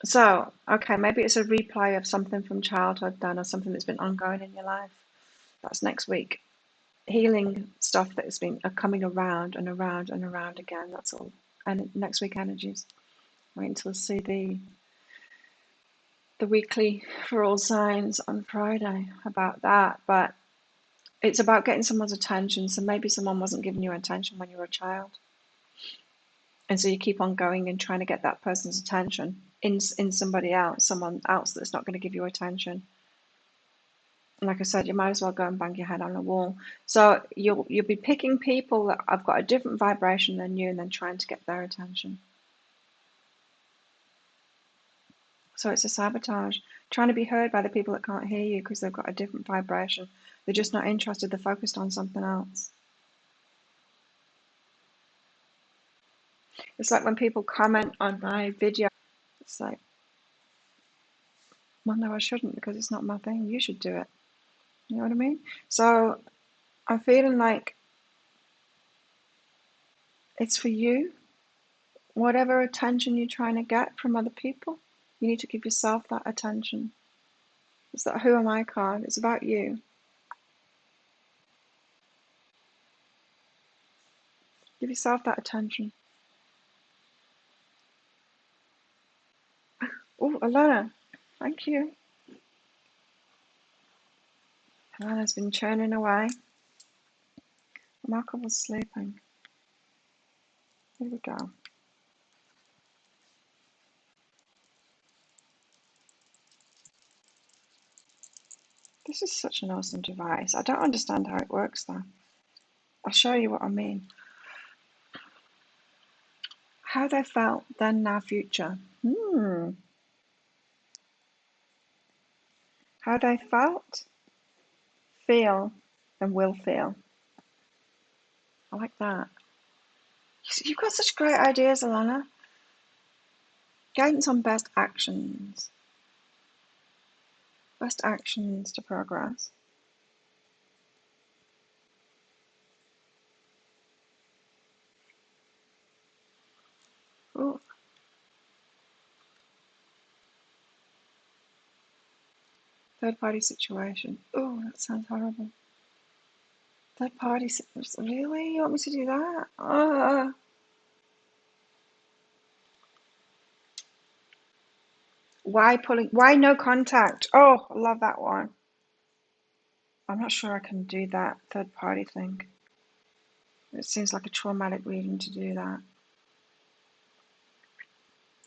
so, okay, maybe it's a replay of something from childhood then or something that's been ongoing in your life. That's next week. Healing stuff that has been coming around and around and around again. That's all. And next week energies. Wait until see the weekly for all signs on Friday about that. But it's about getting someone's attention. So maybe someone wasn't giving you attention when you were a child. And so you keep on going and trying to get that person's attention in somebody else, someone else that's not going to give you attention. And like I said, you might as well go and bang your head on a wall. So you'll be picking people that have got a different vibration than you and then trying to get their attention. So it's a sabotage, trying to be heard by the people that can't hear you because they've got a different vibration. They're just not interested, they're focused on something else. It's like when people comment on my video, it's like, well, no, I shouldn't because it's not my thing. You should do it. You know what I mean? So I'm feeling like it's for you. Whatever attention you're trying to get from other people, you need to give yourself that attention. It's that who am I card. It's about you. Give yourself that attention. Oh, Alana, thank you. Alana's been churning away. Michael sleeping. Here we go. This is such an awesome device. I don't understand how it works though. I'll show you what I mean. How they felt, then, now, future. How they felt, feel, and will feel. I like that. You've got such great ideas, Alana. Guidance on best actions. Best actions to progress. Oh, third party situation. Oh, that sounds horrible. Third party situation. Really? You want me to do that? Why no contact? Oh, I love that one. I'm not sure I can do that third party thing. It seems like a traumatic reading to do that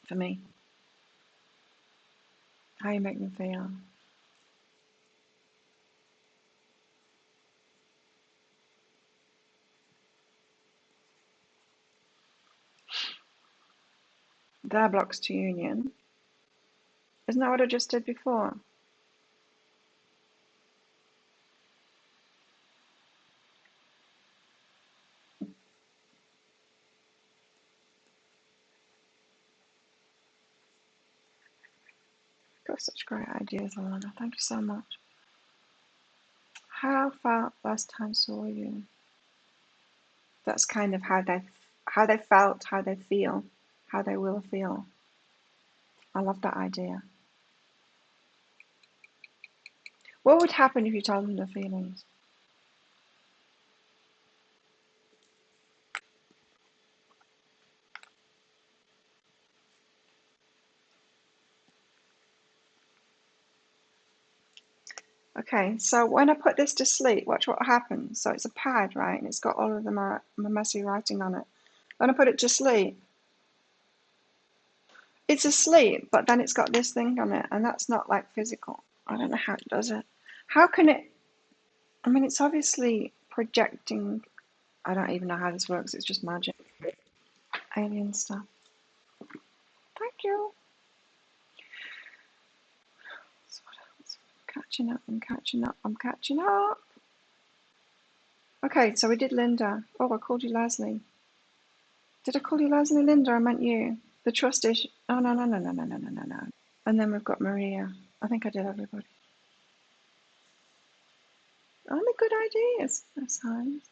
for me. How you make them feel. Their blocks to union. Isn't that what I just did before? Got such great ideas, Alana. Thank you so much. How felt last time saw you? That's kind of how they felt, how they feel, how they will feel. I love that idea. What would happen if you told them the feelings? Okay, so when I put this to sleep, watch what happens. So it's a pad, right? And it's got all of my messy writing on it. When I put it to sleep, it's asleep, but then it's got this thing on it, and that's not like physical. I don't know how it does it. How can it? I mean, it's obviously projecting. I don't even know how this works. It's just magic. Alien stuff. Thank you. So what else? Catching up. I'm catching up. I'm catching up. Okay, so we did Linda. Oh, I called you Leslie. Did I call you Leslie, Linda? I meant you. The trust issue. Oh, no, no, no, no, no, no, no, no, no. And then we've got Maria. I think I did everybody. Only good ideas. That's times.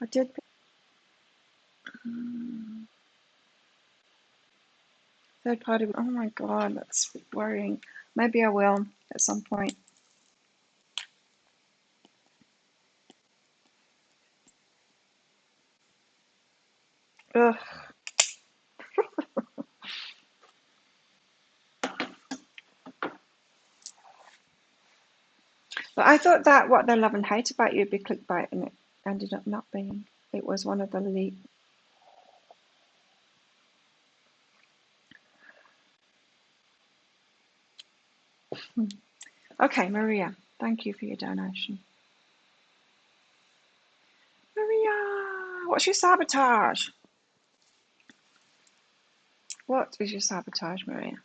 I did. Third party. Oh my God, that's worrying. Maybe I will at some point. Ugh. But I thought that what they love and hate about you would be clickbait, and it ended up not being. It was one of the lead. Okay, Maria, thank you for your donation. Maria, what's your sabotage? What is your sabotage, Maria?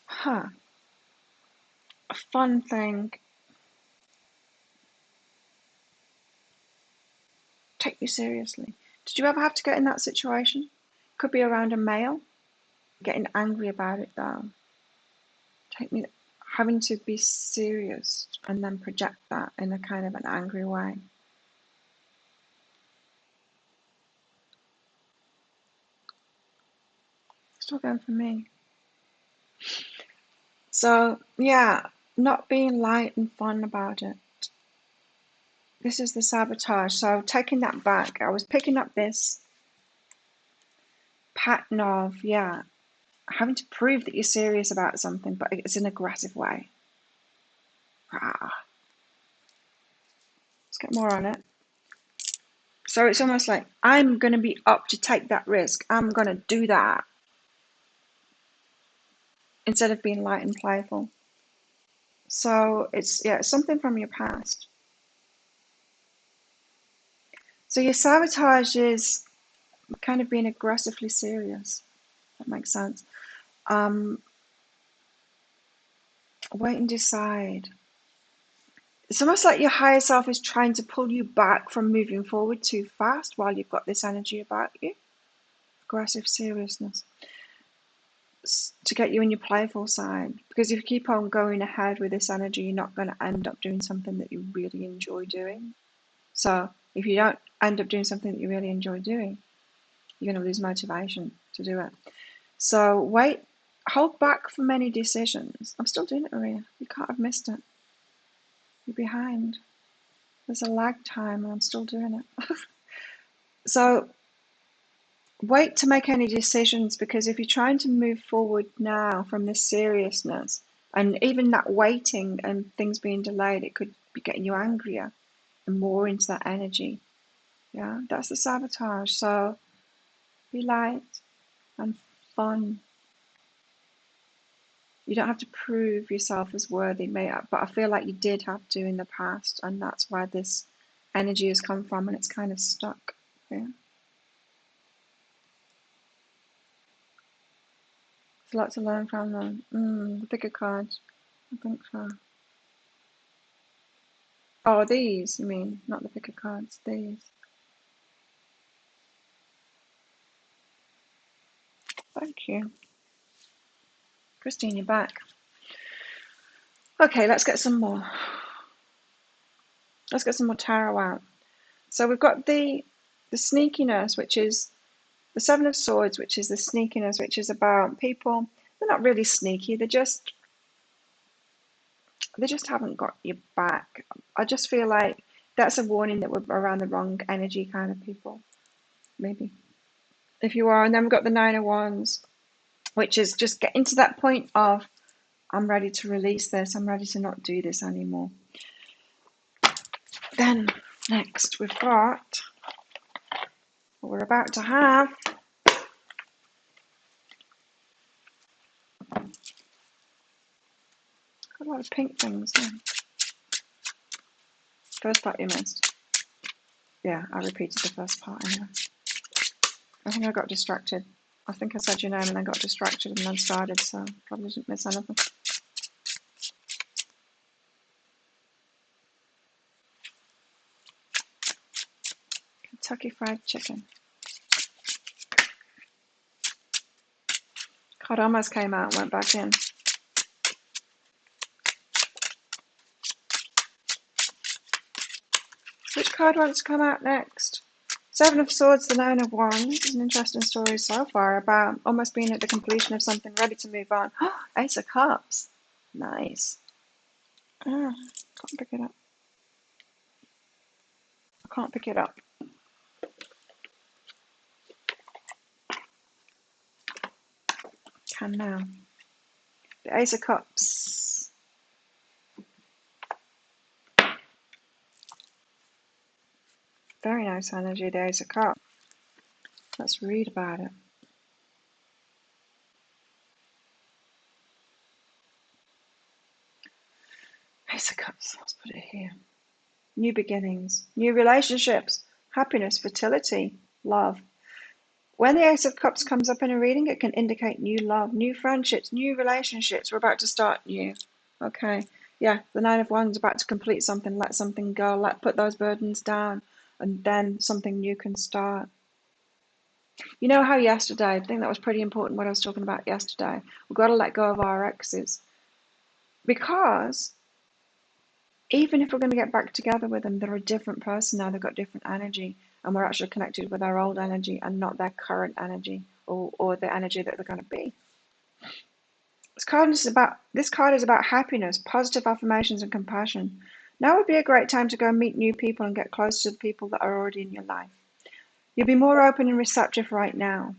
Huh. A fun thing. Take me seriously. Did you ever have to get in that situation? Could be around a male. Getting angry about it though. Take me having to be serious and then project that in a kind of an angry way. Still going for me. So yeah, not being light and fun about it. This is the sabotage. So taking that back, I was picking up this pattern of, yeah, having to prove that you're serious about something, but it's an aggressive way. Let's get more on it. So it's almost like, I'm going to be up to take that risk. I'm going to do that. Instead of being light and playful. So it's, yeah, it's something from your past. So your sabotage is kind of being aggressively serious. That makes sense. Wait and decide. It's almost like your higher self is trying to pull you back from moving forward too fast while you've got this energy about you. Aggressive seriousness. To get you in your playful side. Because if you keep on going ahead with this energy, you're not going to end up doing something that you really enjoy doing. So if you don't end up doing something that you really enjoy doing, you're going to lose motivation to do it. So wait, hold back from any decisions. I'm still doing it, Maria. You can't have missed it. You're behind. There's a lag time and I'm still doing it. So wait to make any decisions, because if you're trying to move forward now from this seriousness, and even that waiting and things being delayed, it could be getting you angrier and more into that energy. Yeah, that's the sabotage. So be light and fun. You don't have to prove yourself as worthy, but I feel like you did have to in the past, and that's where this energy has come from, and it's kind of stuck. Yeah. There's a lot to learn from them. Pick a card. I think so. Oh, these, you mean, not the picker cards, these. Thank you. Christine, you're back. Okay, let's get some more. Let's get some more tarot out. So we've got the sneakiness, which is the Seven of Swords, which is the sneakiness, which is about people. They're not really sneaky. They just haven't got your back. I just feel like that's a warning that we're around the wrong energy kind of people, maybe. If you are, and then we've got the Nine of Wands, which is just getting to that point of, I'm ready to release this. I'm ready to not do this anymore. Then next we've got what we're about to have. Got a lot of pink things. Yeah. First part you missed. Yeah, I repeated the first part anyway. I think I got distracted. I think I said your name and then got distracted and then started, so probably didn't miss anything. Kentucky Fried Chicken. Card almost came out and went back in. Which card wants to come out next? Seven of Swords, the Nine of Wands. It's an interesting story so far about almost being at the completion of something, ready to move on. Ace of Cups. Nice. Can't pick it up. I can't pick it up. Can now. The Ace of Cups. Very nice energy, the Ace of Cups. Let's read about it. Ace of Cups. Let's put it here. New beginnings, new relationships, happiness, fertility, love. When the Ace of Cups comes up in a reading, it can indicate new love, new friendships, new relationships. We're about to start new. Okay. Yeah, the Nine of Wands, about to complete something, let something go, put those burdens down, and then something new can start. You know how yesterday, I think that was pretty important what I was talking about yesterday. We've got to let go of our exes. Because even if we're going to get back together with them, they're a different person now, they've got different energy, and we're actually connected with our old energy and not their current energy or the energy that they're going to be. This card is about happiness, positive affirmations and compassion. Now would be a great time to go and meet new people and get close to the people that are already in your life. You'll be more open and receptive right now,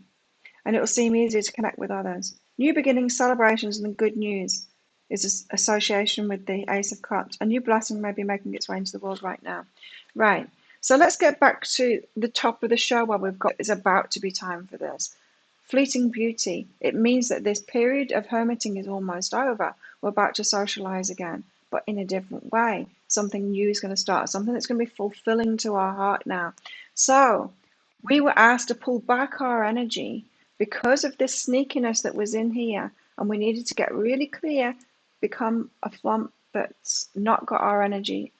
and it will seem easier to connect with others. New beginnings, celebrations, and good news is association with the Ace of Cups. A new blessing may be making its way into the world right now. Right. So let's get back to the top of the show where we've got, it's about to be time for this. Fleeting beauty. It means that this period of hermiting is almost over. We're about to socialize again, but in a different way. Something new is going to start, something that's going to be fulfilling to our heart now. So we were asked to pull back our energy because of this sneakiness that was in here, and we needed to get really clear, become a flump that's not got our energy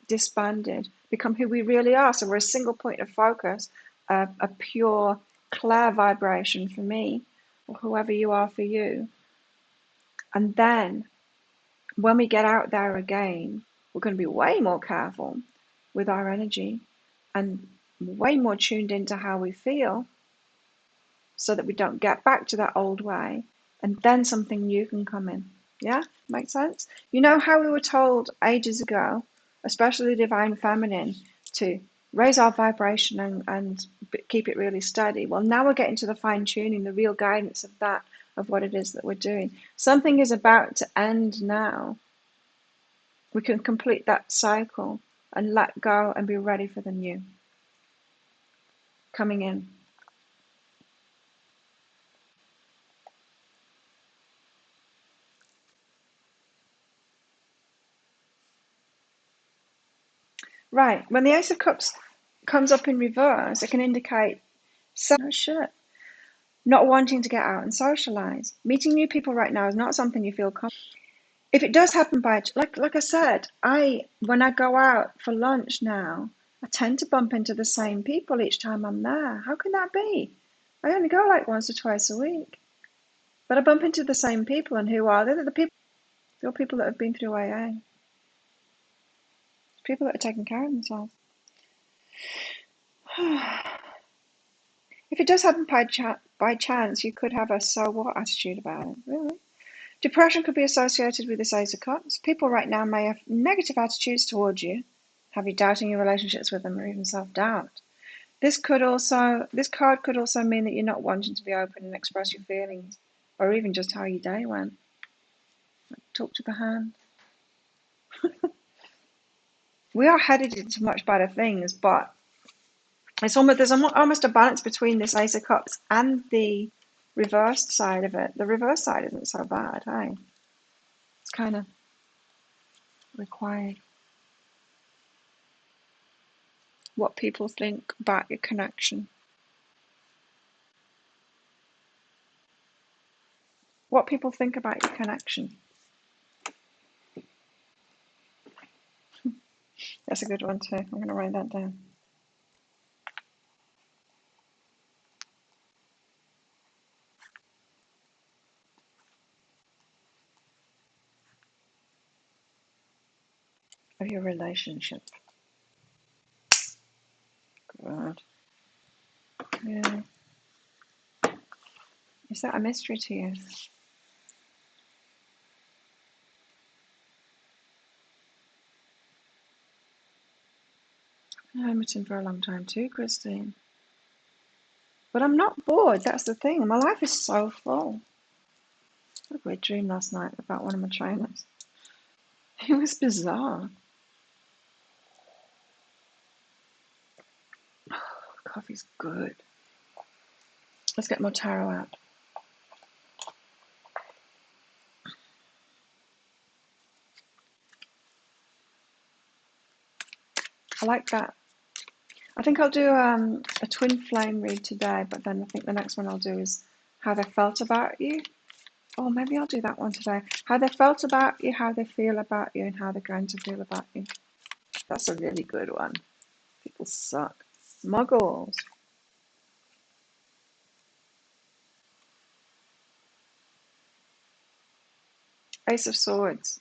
disbanded, become who we really are. So we're a single point of focus, a pure Claire vibration for me, or whoever you are for you. And then when we get out there again, we're going to be way more careful with our energy and way more tuned into how we feel so that we don't get back to that old way, and then something new can come in. Yeah, makes sense? You know how we were told ages ago, especially the divine feminine, to raise our vibration and keep it really steady. Well, now we're getting to the fine tuning, the real guidance of that, of what it is that we're doing. Something is about to end now. We can complete that cycle and let go and be ready for the new coming in. Right. When the Ace of Cups comes up in reverse, it can indicate oh shit, not wanting to get out and socialize. Meeting new people right now is not something you feel comfortable. If it does happen by like I said, when I go out for lunch now, I tend to bump into the same people each time I'm there. How can that be? I only go like once or twice a week, but I bump into the same people, and who are they? They're people that have been through AA, people that are taking care of themselves. If it does happen by chance, you could have a so what attitude about it. Really? Depression could be associated with this Ace of Cups. People right now may have negative attitudes towards you, have you doubting your relationships with them, or even self-doubt. This card could also mean that you're not wanting to be open and express your feelings, or even just how your day went. Talk to the hand. We are headed into much better things, but there's almost a balance between this Ace of Cups and the reversed side of it. The reverse side isn't so bad, hey? It's kind of required. What people think about your connection. What people think about your connection. That's a good one too. I'm going to write that down. Of your relationship. Good. Yeah. Is that a mystery to you? I've been hermiting for a long time too, Christine. But I'm not bored, that's the thing. My life is so full. I had a great dream last night about one of my trainers. It was bizarre. Coffee's good. Let's get more tarot out. I like that. I think I'll do a twin flame read today, but then I think the next one I'll do is how they felt about you. Oh, maybe I'll do that one today. How they felt about you, how they feel about you, and how they're going to feel about you. That's a really good one. People suck. Muggles. Ace of Swords.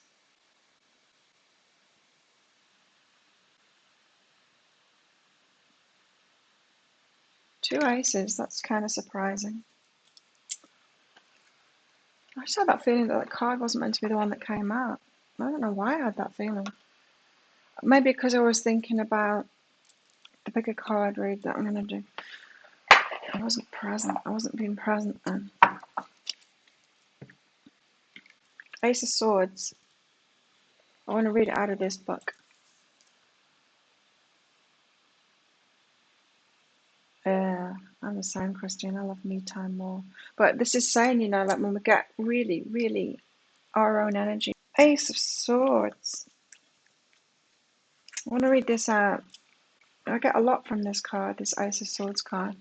Two aces. That's kind of surprising. I just had that feeling that the card wasn't meant to be the one that came out. I don't know why I had that feeling. Maybe because I was thinking about the bigger card read that I'm going to do. I wasn't present. I wasn't being present then. Ace of Swords. I want to read it out of this book. Yeah, I'm the same, Christine. I love me time more. But this is saying, you know, like when we get really, really our own energy. Ace of Swords. I want to read this out. I get a lot from this card, this Ace of Swords card.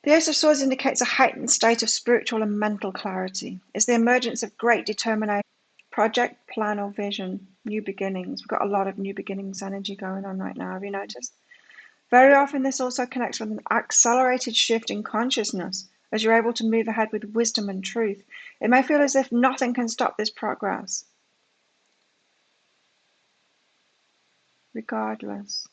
The Ace of Swords indicates a heightened state of spiritual and mental clarity. It's the emergence of great determination, project, plan, or vision, new beginnings. We've got a lot of new beginnings energy going on right now. Have you noticed? Very often this also connects with an accelerated shift in consciousness as you're able to move ahead with wisdom and truth. It may feel as if nothing can stop this progress, regardless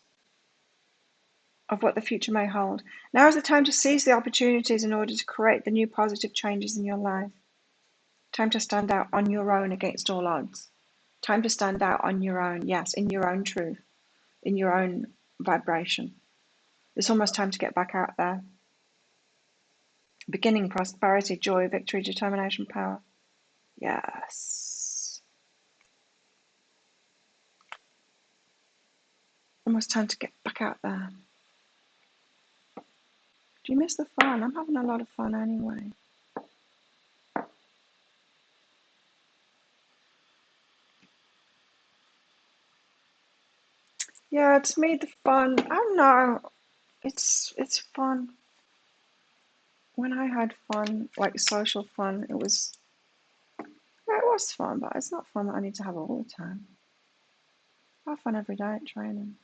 of what the future may hold. Now is the time to seize the opportunities in order to create the new positive changes in your life. Time to stand out on your own against all odds. Time to stand out on your own, yes, in your own truth, in your own vibration. It's almost time to get back out there. Beginning, prosperity, joy, victory, determination, power. Yes. Almost time to get back out there. Do you miss the fun? I'm having a lot of fun anyway. Yeah, to me the fun, I don't know, it's fun. When I had fun, like social fun, it was fun, but it's not fun that I need to have all the time. I have fun every day at training.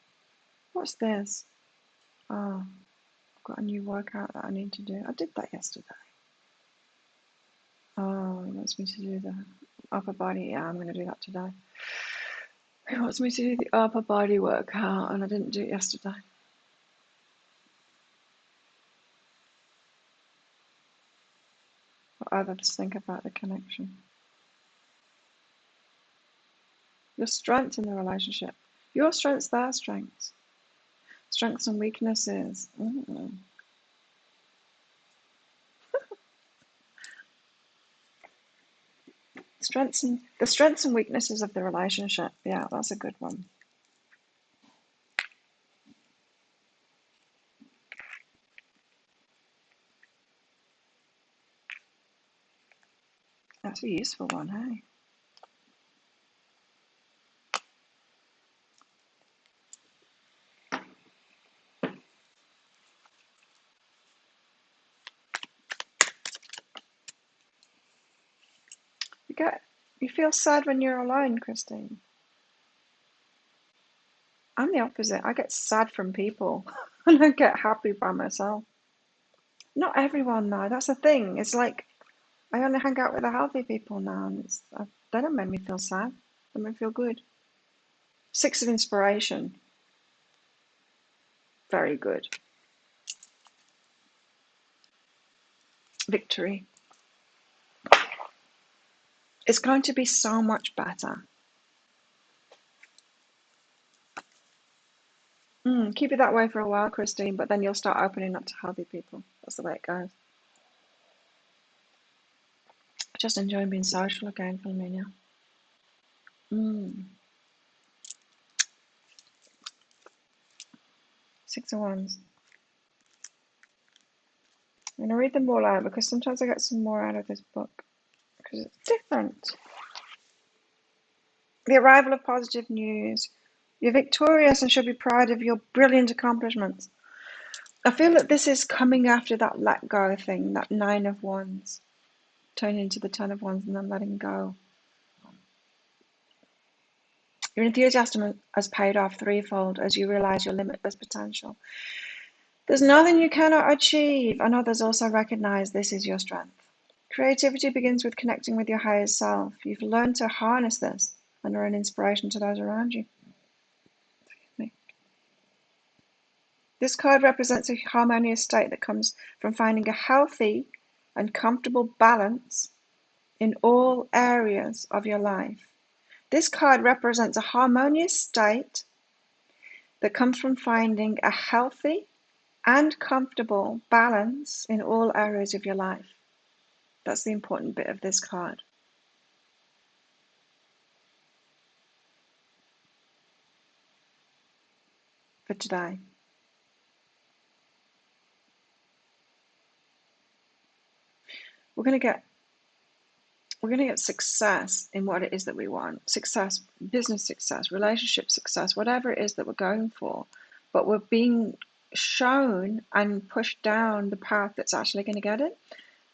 What's this? Oh, I've got a new workout that I need to do. I did that yesterday. Oh, he wants me to do the upper body. Yeah, I'm going to do that today. He wants me to do the upper body workout, and I didn't do it yesterday. What others think about the connection. Your strengths in the relationship. Your strengths, their strengths. Strengths and weaknesses. The strengths and weaknesses of the relationship. Yeah, that's a good one. That's a useful one, hey? You feel sad when you're alone, Christine. I'm the opposite. I get sad from people and I get happy by myself. Not everyone though, that's the thing. It's like I only hang out with the healthy people now, and they don't make me feel sad. They make me feel good. 6 of inspiration. Very good. Victory. It's going to be so much better. Keep it that way for a while, Christine, but then you'll start opening up to healthy people. That's the way it goes. I just enjoy being social again for me now. 6 of Wands. I'm going to read them all out because sometimes I get some more out of this book because it's different. The arrival of positive news. You're victorious and should be proud of your brilliant accomplishments. I feel that this is coming after that let go thing, that 9 of Wands, turning into the 10 of Wands and then letting go. Your enthusiasm has paid off threefold as you realize your limitless potential. There's nothing you cannot achieve, and others also recognize this is your strength. Creativity begins with connecting with your higher self. You've learned to harness this and are an inspiration to those around you. This card represents a harmonious state that comes from finding a healthy and comfortable balance in all areas of your life. This card represents a harmonious state that comes from finding a healthy and comfortable balance in all areas of your life. That's the important bit of this card. For today. We're going to get success in what it is that we want. Success, business success, relationship success, whatever it is that we're going for. But we're being shown and pushed down the path that's actually going to get it.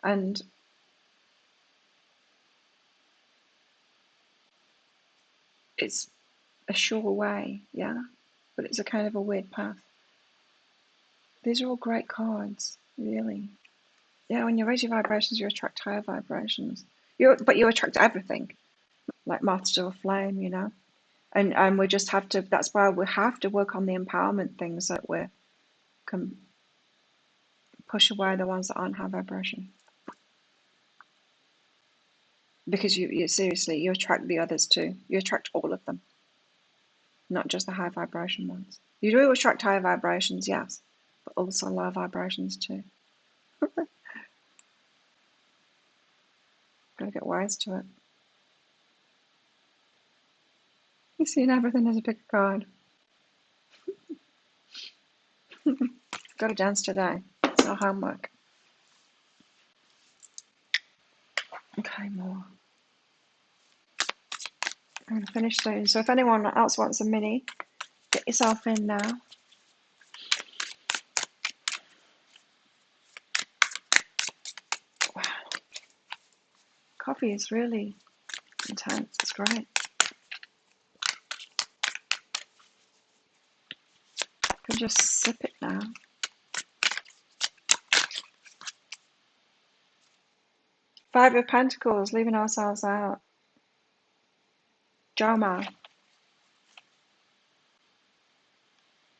And it's a sure way, yeah, but it's a kind of a weird path. These are all great cards, really. Yeah, when you raise your vibrations, you attract higher vibrations. But you attract everything, like moths to a flame, you know. And we just have to. That's why we have to work on the empowerment things that we can push away the ones that aren't high vibration. Because you seriously, you attract the others too. You attract all of them, not just the high vibration ones. You do attract higher vibrations, yes, but also low vibrations too. Gotta get wise to it. You've seen everything as a big card. Got to dance today. It's our homework. Okay, more. I'm going to finish soon. So if anyone else wants a mini, get yourself in now. Wow. Coffee is really intense. It's great. I can just sip it now. Five of Pentacles, leaving ourselves out. JOMO.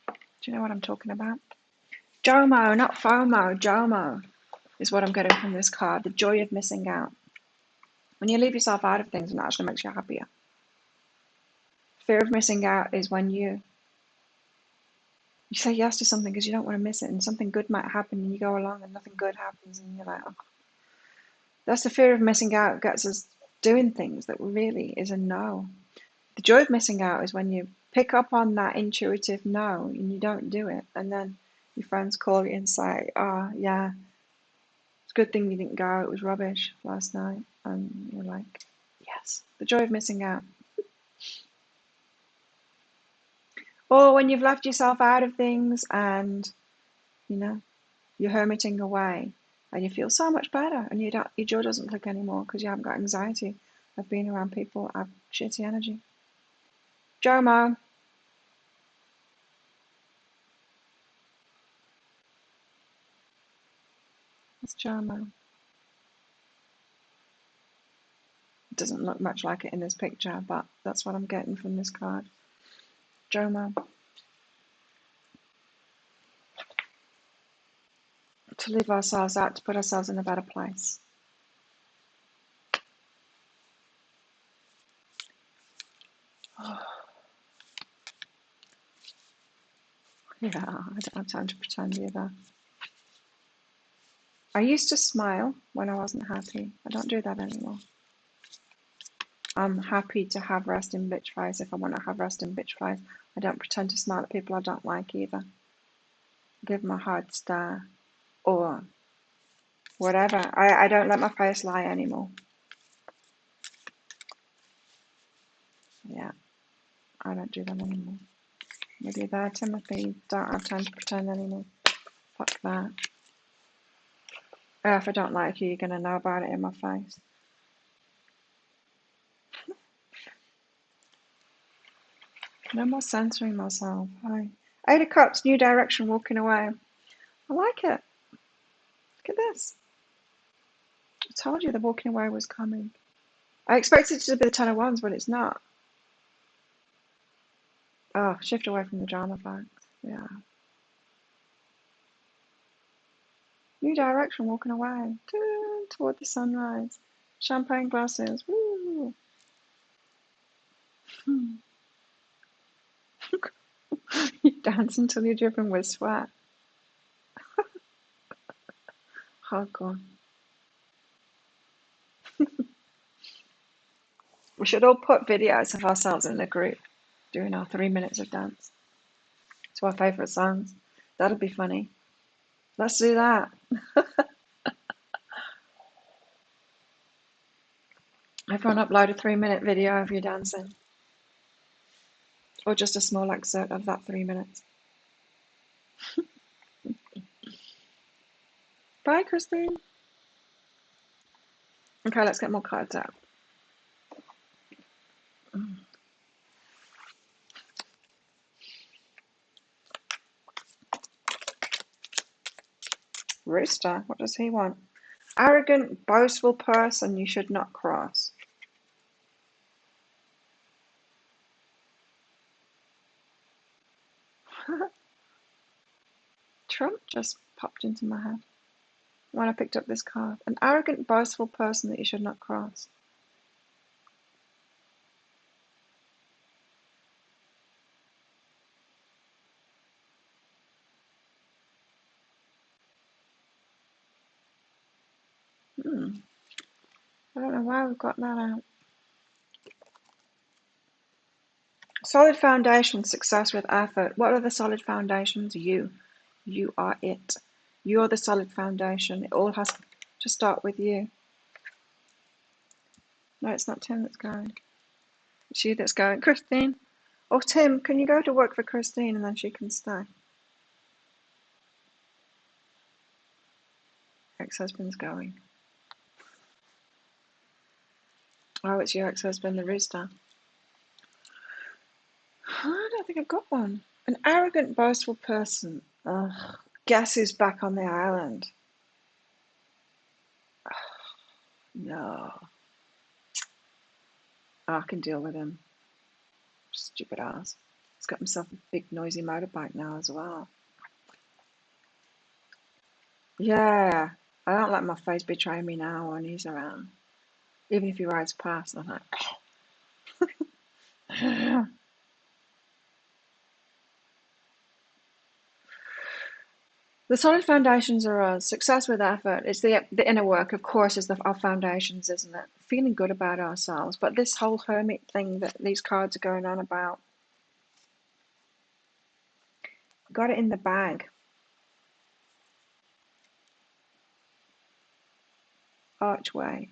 Do you know what I'm talking about? JOMO, not FOMO. JOMO is what I'm getting from this card. The joy of missing out. When you leave yourself out of things, it actually makes you happier. Fear of missing out is when you say yes to something because you don't want to miss it, and something good might happen, and you go along and nothing good happens, and you're like, oh. That's the fear of missing out gets us doing things that really is a no. The joy of missing out is when you pick up on that intuitive no and you don't do it, and then your friends call you and say, oh yeah, it's a good thing you didn't go, it was rubbish last night, and you're like, yes, the joy of missing out. Or when you've left yourself out of things and you're hermiting away and you feel so much better, and your jaw doesn't click anymore because you haven't got anxiety of being around people that have shitty energy. JOMO. It's JOMO. It doesn't look much like it in this picture, but that's what I'm getting from this card. JOMO. To leave ourselves out, to put ourselves in a better place. Yeah, I don't have time to pretend either. I used to smile when I wasn't happy. I don't do that anymore. I'm happy to have resting bitch face if I want to have resting bitch face. I don't pretend to smile at people I don't like either. Give them a hard stare or whatever. I don't let my face lie anymore. Yeah, I don't do that anymore. Maybe there, Timothy, don't have time to pretend anymore. Fuck that. If I don't like you, you're going to know about it in my face. No more censoring myself. Hi. 8 of Cups, new direction, walking away. I like it. Look at this. I told you the walking away was coming. I expected it to be the 10 of Wands, but it's not. Oh, shift away from the drama facts. Yeah. New direction, walking away. Toward the sunrise. Champagne glasses. Woo. Hmm. You dance until you're dripping with sweat. Oh god. We should all put videos of ourselves in the group doing our 3 minutes of dance to our favourite songs. That'll be funny. Let's do that. Everyone upload a 3 minute video of you dancing. Or just a small excerpt of that 3 minutes. Bye, Christine. Okay, let's get more cards out. Rooster, what does he want? Arrogant, boastful person you should not cross. Trump just popped into my head when I picked up this card. An arrogant, boastful person that you should not cross. I don't know why we've got that out. Solid foundation, success with effort. What are the solid foundations? You. You are it. You're the solid foundation. It all has to start with you. No, it's not Tim that's going. It's you that's going. Christine. Oh, Tim, can you go to work for Christine and then she can stay? Ex-husband's going. Oh, it's your ex-husband, the rooster. I don't think I've got one. An arrogant, boastful person. Ugh. Guess who's back on the island? No. I can deal with him. Stupid ass. He's got himself a big noisy motorbike now as well. Yeah. I don't let my face betray me now when he's around. Even if he rides past, I'm like, the solid foundations are us. Success with effort. It's the inner work, of course, is our foundations, isn't it? Feeling good about ourselves. But this whole hermit thing that these cards are going on about, got it in the bag. Archway.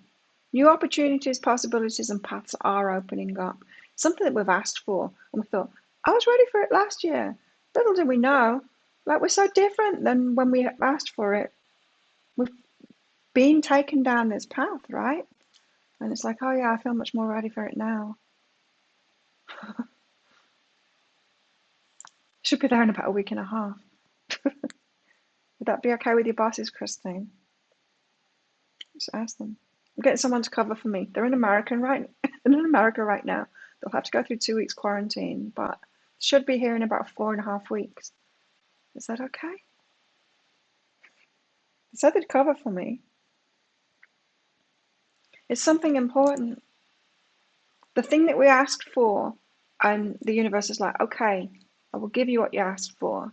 New opportunities, possibilities, and paths are opening up. Something that we've asked for, and we thought, I was ready for it last year. Little did we know, like we're so different than when we asked for it. We've been taken down this path, right? And it's like, oh yeah, I feel much more ready for it now. Should be there in about a week and a half. Would that be okay with your bosses, Christine? Just ask them. I'm getting someone to cover for me. They're in America right now. They'll have to go through 2 weeks quarantine, but should be here in about 4.5 weeks. Is that okay? They said they'd cover for me. It's something important. The thing that we asked for, and the universe is like, okay, I will give you what you asked for,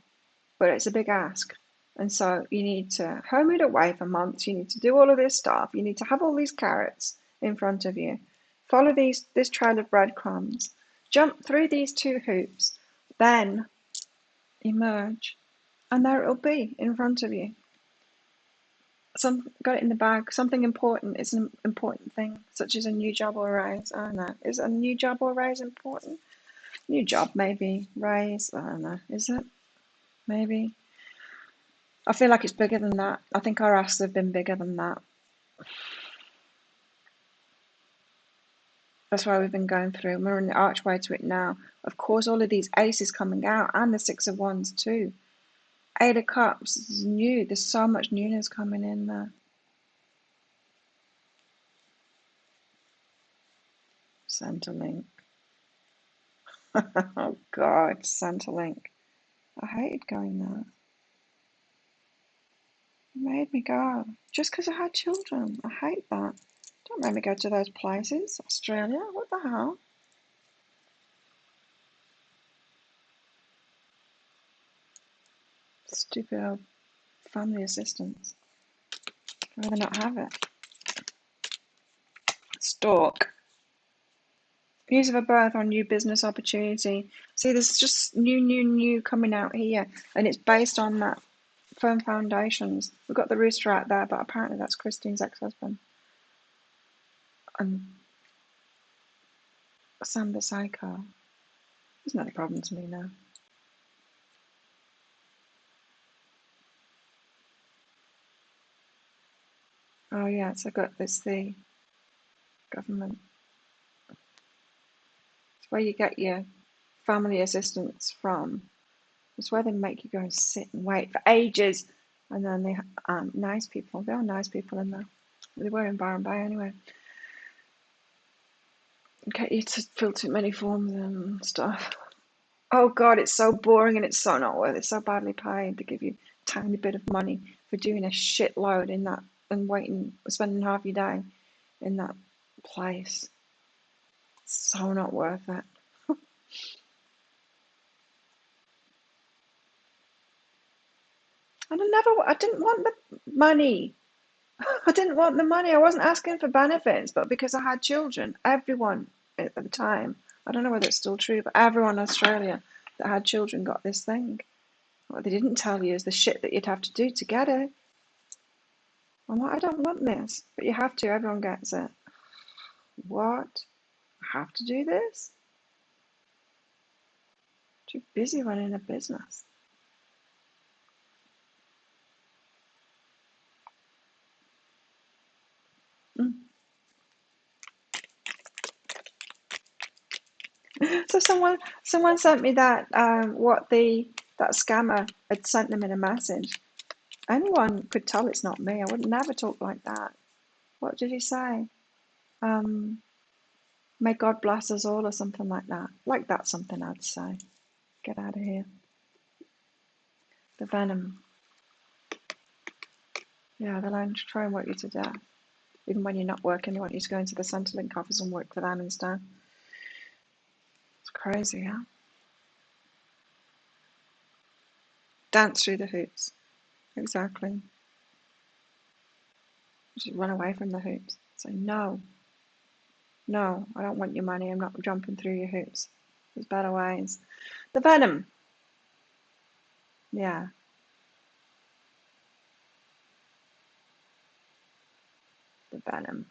but it's a big ask. And so you need to hermit away for months. You need to do all of this stuff. You need to have all these carrots in front of you. Follow this trail of breadcrumbs. Jump through these 2 hoops. Then emerge. And there it'll be in front of you. Got it in the bag. Something important is an important thing, such as a new job or a raise. I don't know. Is a new job or raise important? New job, maybe. Raise, I don't know. Is it? Maybe. I feel like it's bigger than that. I think our asks have been bigger than that. That's why we've been going through. We're in the archway to it now. Of course, all of these aces coming out, and the 6 of Wands too. 8 of Cups is new. There's so much newness coming in there. Centerlink. Oh God, Centerlink. I hated going there. It made me go. Just because I had children. I hate that. Don't make me go to those places. Australia, what the hell? Stupid old family assistance. I'd rather not have it. Stalk. News of a birth or new business opportunity. See, there's just new coming out here, and it's based on that firm foundations. We've got the rooster out there, but apparently that's Christine's ex-husband. And Sam the psycho. It's not a problem to me now. Oh yeah, it's the government. It's where you get your family assistance from. It's where they make you go and sit and wait for ages, and then they nice people. There are nice people in there. They were in Byron Bay anyway. Get you to fill too many forms and stuff. Oh God, it's so boring and it's so not worth it. It's so badly paid. They give you a tiny bit of money for doing a shitload in that and waiting, spending half your day in that place. It's so not worth it. And I didn't want the money. I didn't want the money. I wasn't asking for benefits, but because I had children, everyone at the time, I don't know whether it's still true, but everyone in Australia that had children got this thing. What they didn't tell you is the shit that you'd have to do to get it. I'm like, I don't want this, but you have to. Everyone gets it. What? I have to do this? Too busy running a business. Mm. So someone sent me that that scammer had sent them in a message. Anyone could tell it's not me. I would never talk like that. What did he say? May God bless us all or something like that. Like that's something I'd say. Get out of here. The venom. Yeah, they're going to try and work you to death. Even when you're not working, they want you to go into the Centrelink office and work for them instead. It's crazy, huh? Dance through the hoops. Exactly. Just run away from the hoops. Say, no, I don't want your money. I'm not jumping through your hoops. There's better ways. The venom. Yeah. The venom.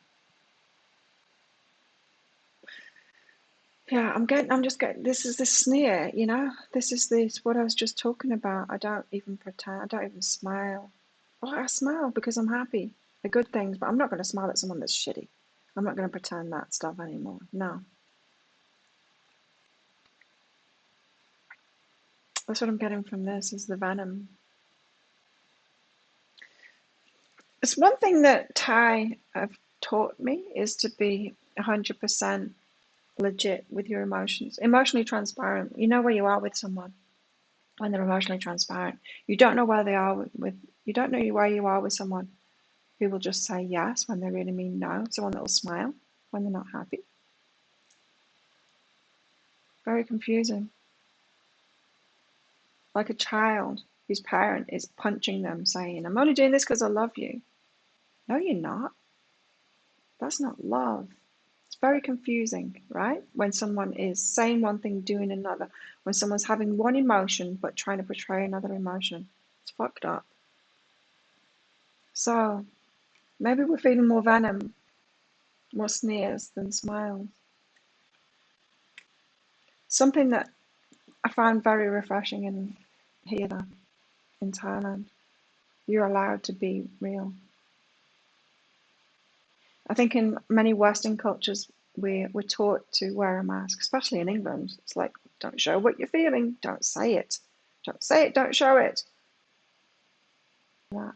Yeah, I'm just getting, this is the sneer, you know? This is what I was just talking about. I don't even pretend, I don't even smile. Well, I smile because I'm happy. The good things, but I'm not going to smile at someone that's shitty. I'm not going to pretend that stuff anymore. No. That's what I'm getting from this is the venom. It's one thing that Thai have taught me is to be 100% legit with your emotions, emotionally transparent. You know where you are with someone when they're emotionally transparent. You don't know where they are you don't know where you are with someone who will just say yes when they really mean no, someone that will smile when they're not happy. Very confusing. Like a child whose parent is punching them saying, I'm only doing this because I love you. No, you're not. That's not love. It's very confusing, right? When someone is saying one thing, doing another. When someone's having one emotion but trying to portray another emotion. It's fucked up. So maybe we're feeling more venom, more sneers than smiles. Something that I found very refreshing here in Thailand. You're allowed to be real. I think in many Western cultures, we're taught to wear a mask, especially in England. It's like, don't show what you're feeling. Don't say it. Don't say it. Don't show it. That.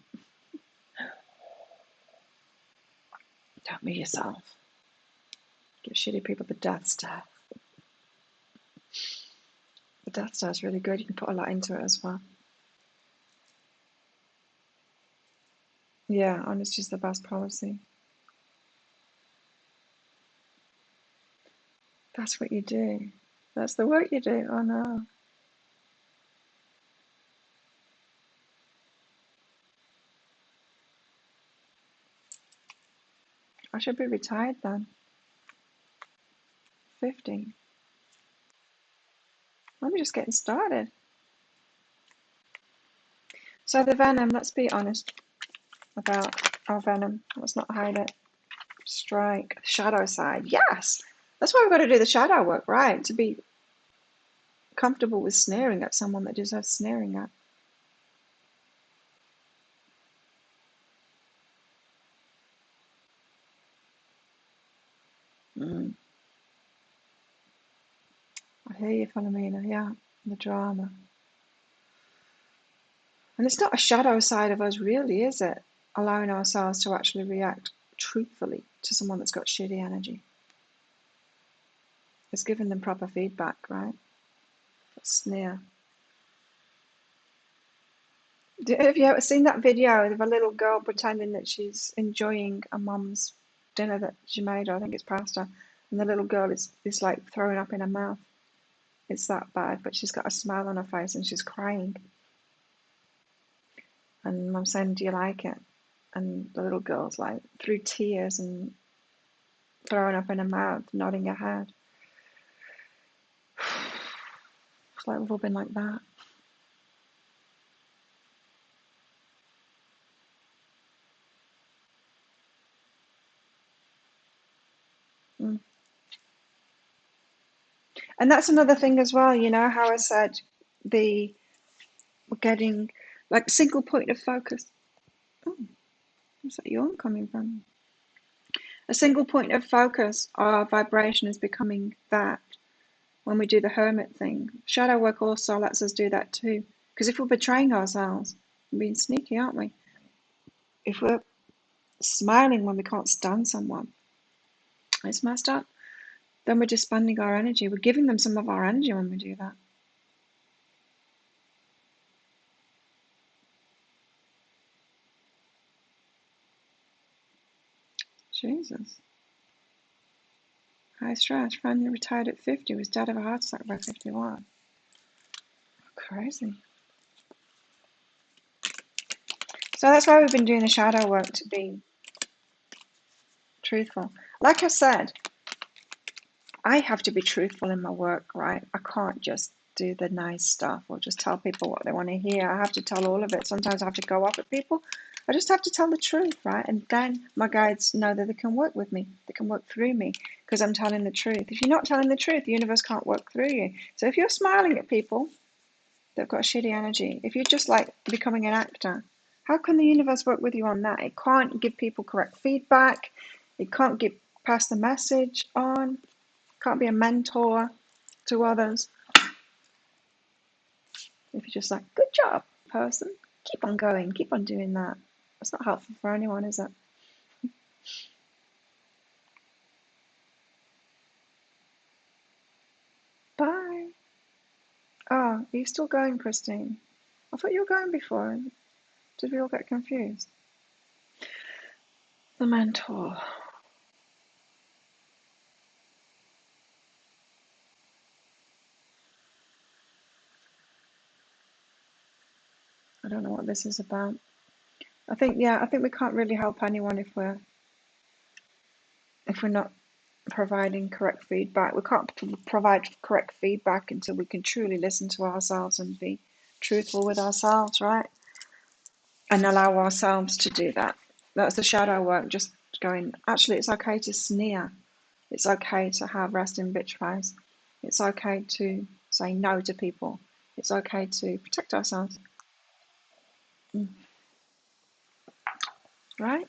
Don't be yourself. Give shitty people the death stare. The death stare is really good. You can put a lot into it as well. Yeah, honesty is the best policy. That's what you do. That's the work you do. Oh no. I should be retired then. 50. I'm just getting started. So the venom, let's be honest about our venom. Let's not hide it. Strike. Shadow side. Yes! That's why we've got to do the shadow work, right? To be comfortable with sneering at someone that deserves sneering at. Mm. I hear you, Philomena. Yeah, the drama. And it's not a shadow side of us, really, is it? Allowing ourselves to actually react truthfully to someone that's got shitty energy. It's giving them proper feedback, right? That sneer. Have you ever seen that video of a little girl pretending that she's enjoying a mum's dinner that she made her? I think it's pasta. And the little girl is like throwing up in her mouth. It's that bad, but she's got a smile on her face and she's crying. And mum saying, "Do you like it?" And the little girl's like through tears and throwing up in her mouth, nodding her head. It's like we've all been like that. Mm. And that's another thing as well, you know, how I said we're getting like single point of focus. Oh, where's that yawn coming from? A single point of focus, our vibration is becoming that when we do the hermit thing. Shadow work also lets us do that too. Because if we're betraying ourselves, we're being sneaky, aren't we? If we're smiling when we can't stand someone, it's messed up. Then we're just spending our energy. We're giving them some of our energy when we do that. Jesus. High stress. Friend retired at 50 was dead of a heart attack by 51. Crazy. So that's why we've been doing the shadow work, to be truthful. Like I said, I have to be truthful in my work, right? I can't just do the nice stuff or just tell people what they want to hear. I have to tell all of it. Sometimes I have to go off at people. I just have to tell the truth, right? And then my guides know that they can work with me. They can work through me because I'm telling the truth. If you're not telling the truth, the universe can't work through you. So if you're smiling at people, they've got shitty energy. If you're just like becoming an actor, how can the universe work with you on that? It can't give people correct feedback. It can't pass the message on. Can't be a mentor to others. If you're just like, good job, person, keep on going, keep on doing that. That's not helpful for anyone, is it? Bye. Oh, are you still going, Christine? I thought you were going before. Did we all get confused? The mentor. I don't know what this is about. I think we can't really help anyone if we're not providing correct feedback. We can't provide correct feedback until we can truly listen to ourselves and be truthful with ourselves, right? And allow ourselves to do that. That's the shadow work, just going, actually, it's okay to sneer. It's okay to have resting bitch face. It's okay to say no to people. It's okay to protect ourselves. Right?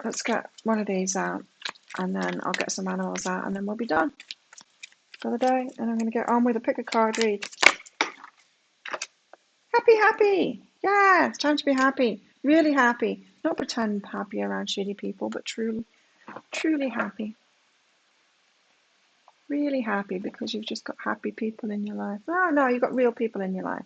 Let's get one of these out, and then I'll get some animals out, and then we'll be done for the day. And I'm going to get on with a pick a card read. Happy, happy. Yeah, it's time to be happy. Really happy. Not pretend happy around shitty people, but truly, truly happy. Really happy because you've just got happy people in your life. Oh, no, you've got real people in your life.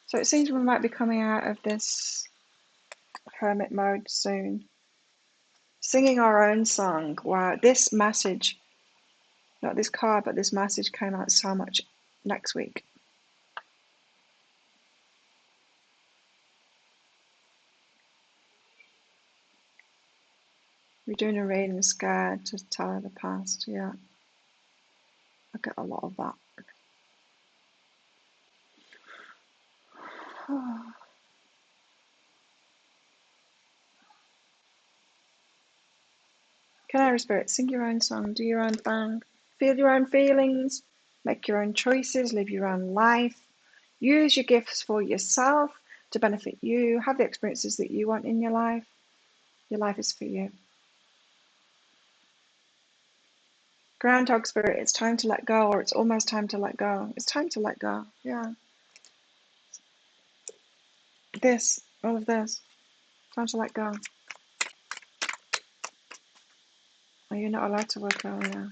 So it seems we might be coming out of this hermit mode soon. Singing our own song. Wow, this message, not this card, but this message came out so much next week. We're doing a reading, scared to tell her the past. Yeah, I get a lot of that. Canary Spirit, sing your own song, do your own thing, feel your own feelings, make your own choices, live your own life, use your gifts for yourself to benefit you, have the experiences that you want in your life. Your life is for you. Groundhog Spirit, it's time to let go, or it's almost time to let go. It's time to let go, yeah. This, all of this, time to let go. Oh, you're not allowed to work earlier.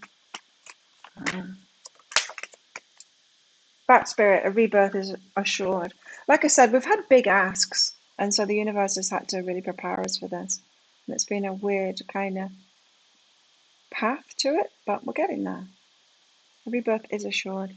Bat Spirit, a rebirth is assured. Like I said, we've had big asks, and so the universe has had to really prepare us for this. And it's been a weird kind of path to it, but we're getting there. A rebirth is assured.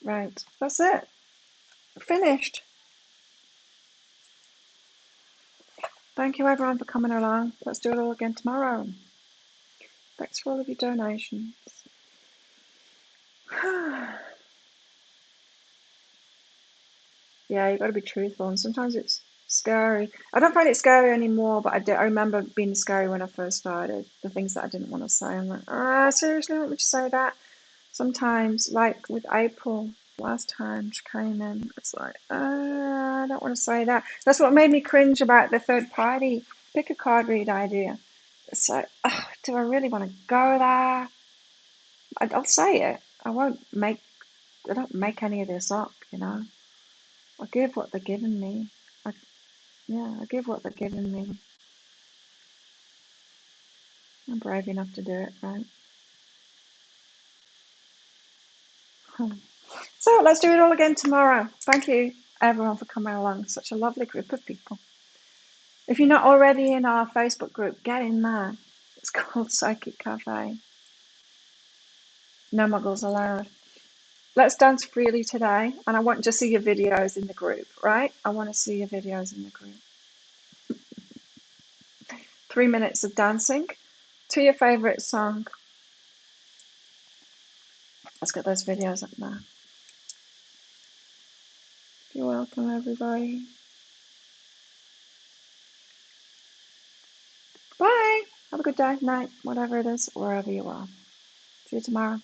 Right, that's it. Finished. Thank you everyone for coming along. Let's do it all again tomorrow. Thanks for all of your donations. Yeah, you got to be truthful, and sometimes it's scary. I don't find it scary anymore, but I remember being scary when I first started. The things that I didn't want to say, I'm like, seriously, let me just say that. Sometimes, like with April last time she came in, it's like, I don't want to say that. That's what made me cringe about the third party pick a card read idea. It's like, do I really want to go there? I'll say it. I don't make any of this up, you know. I give what they're giving me. I give what they're giving me. I'm brave enough to do it, right? So let's do it all again tomorrow. Thank you, everyone, for coming along. Such a lovely group of people. If you're not already in our Facebook group, get in there. It's called Psychic Cafe. No muggles allowed. Let's dance freely today, and I want to see your videos in the group, right? I want to see your videos in the group. 3 minutes of dancing to your favorite song. Let's get those videos up there. You're welcome, everybody. Bye. Have a good day, night, whatever it is, wherever you are. See you tomorrow.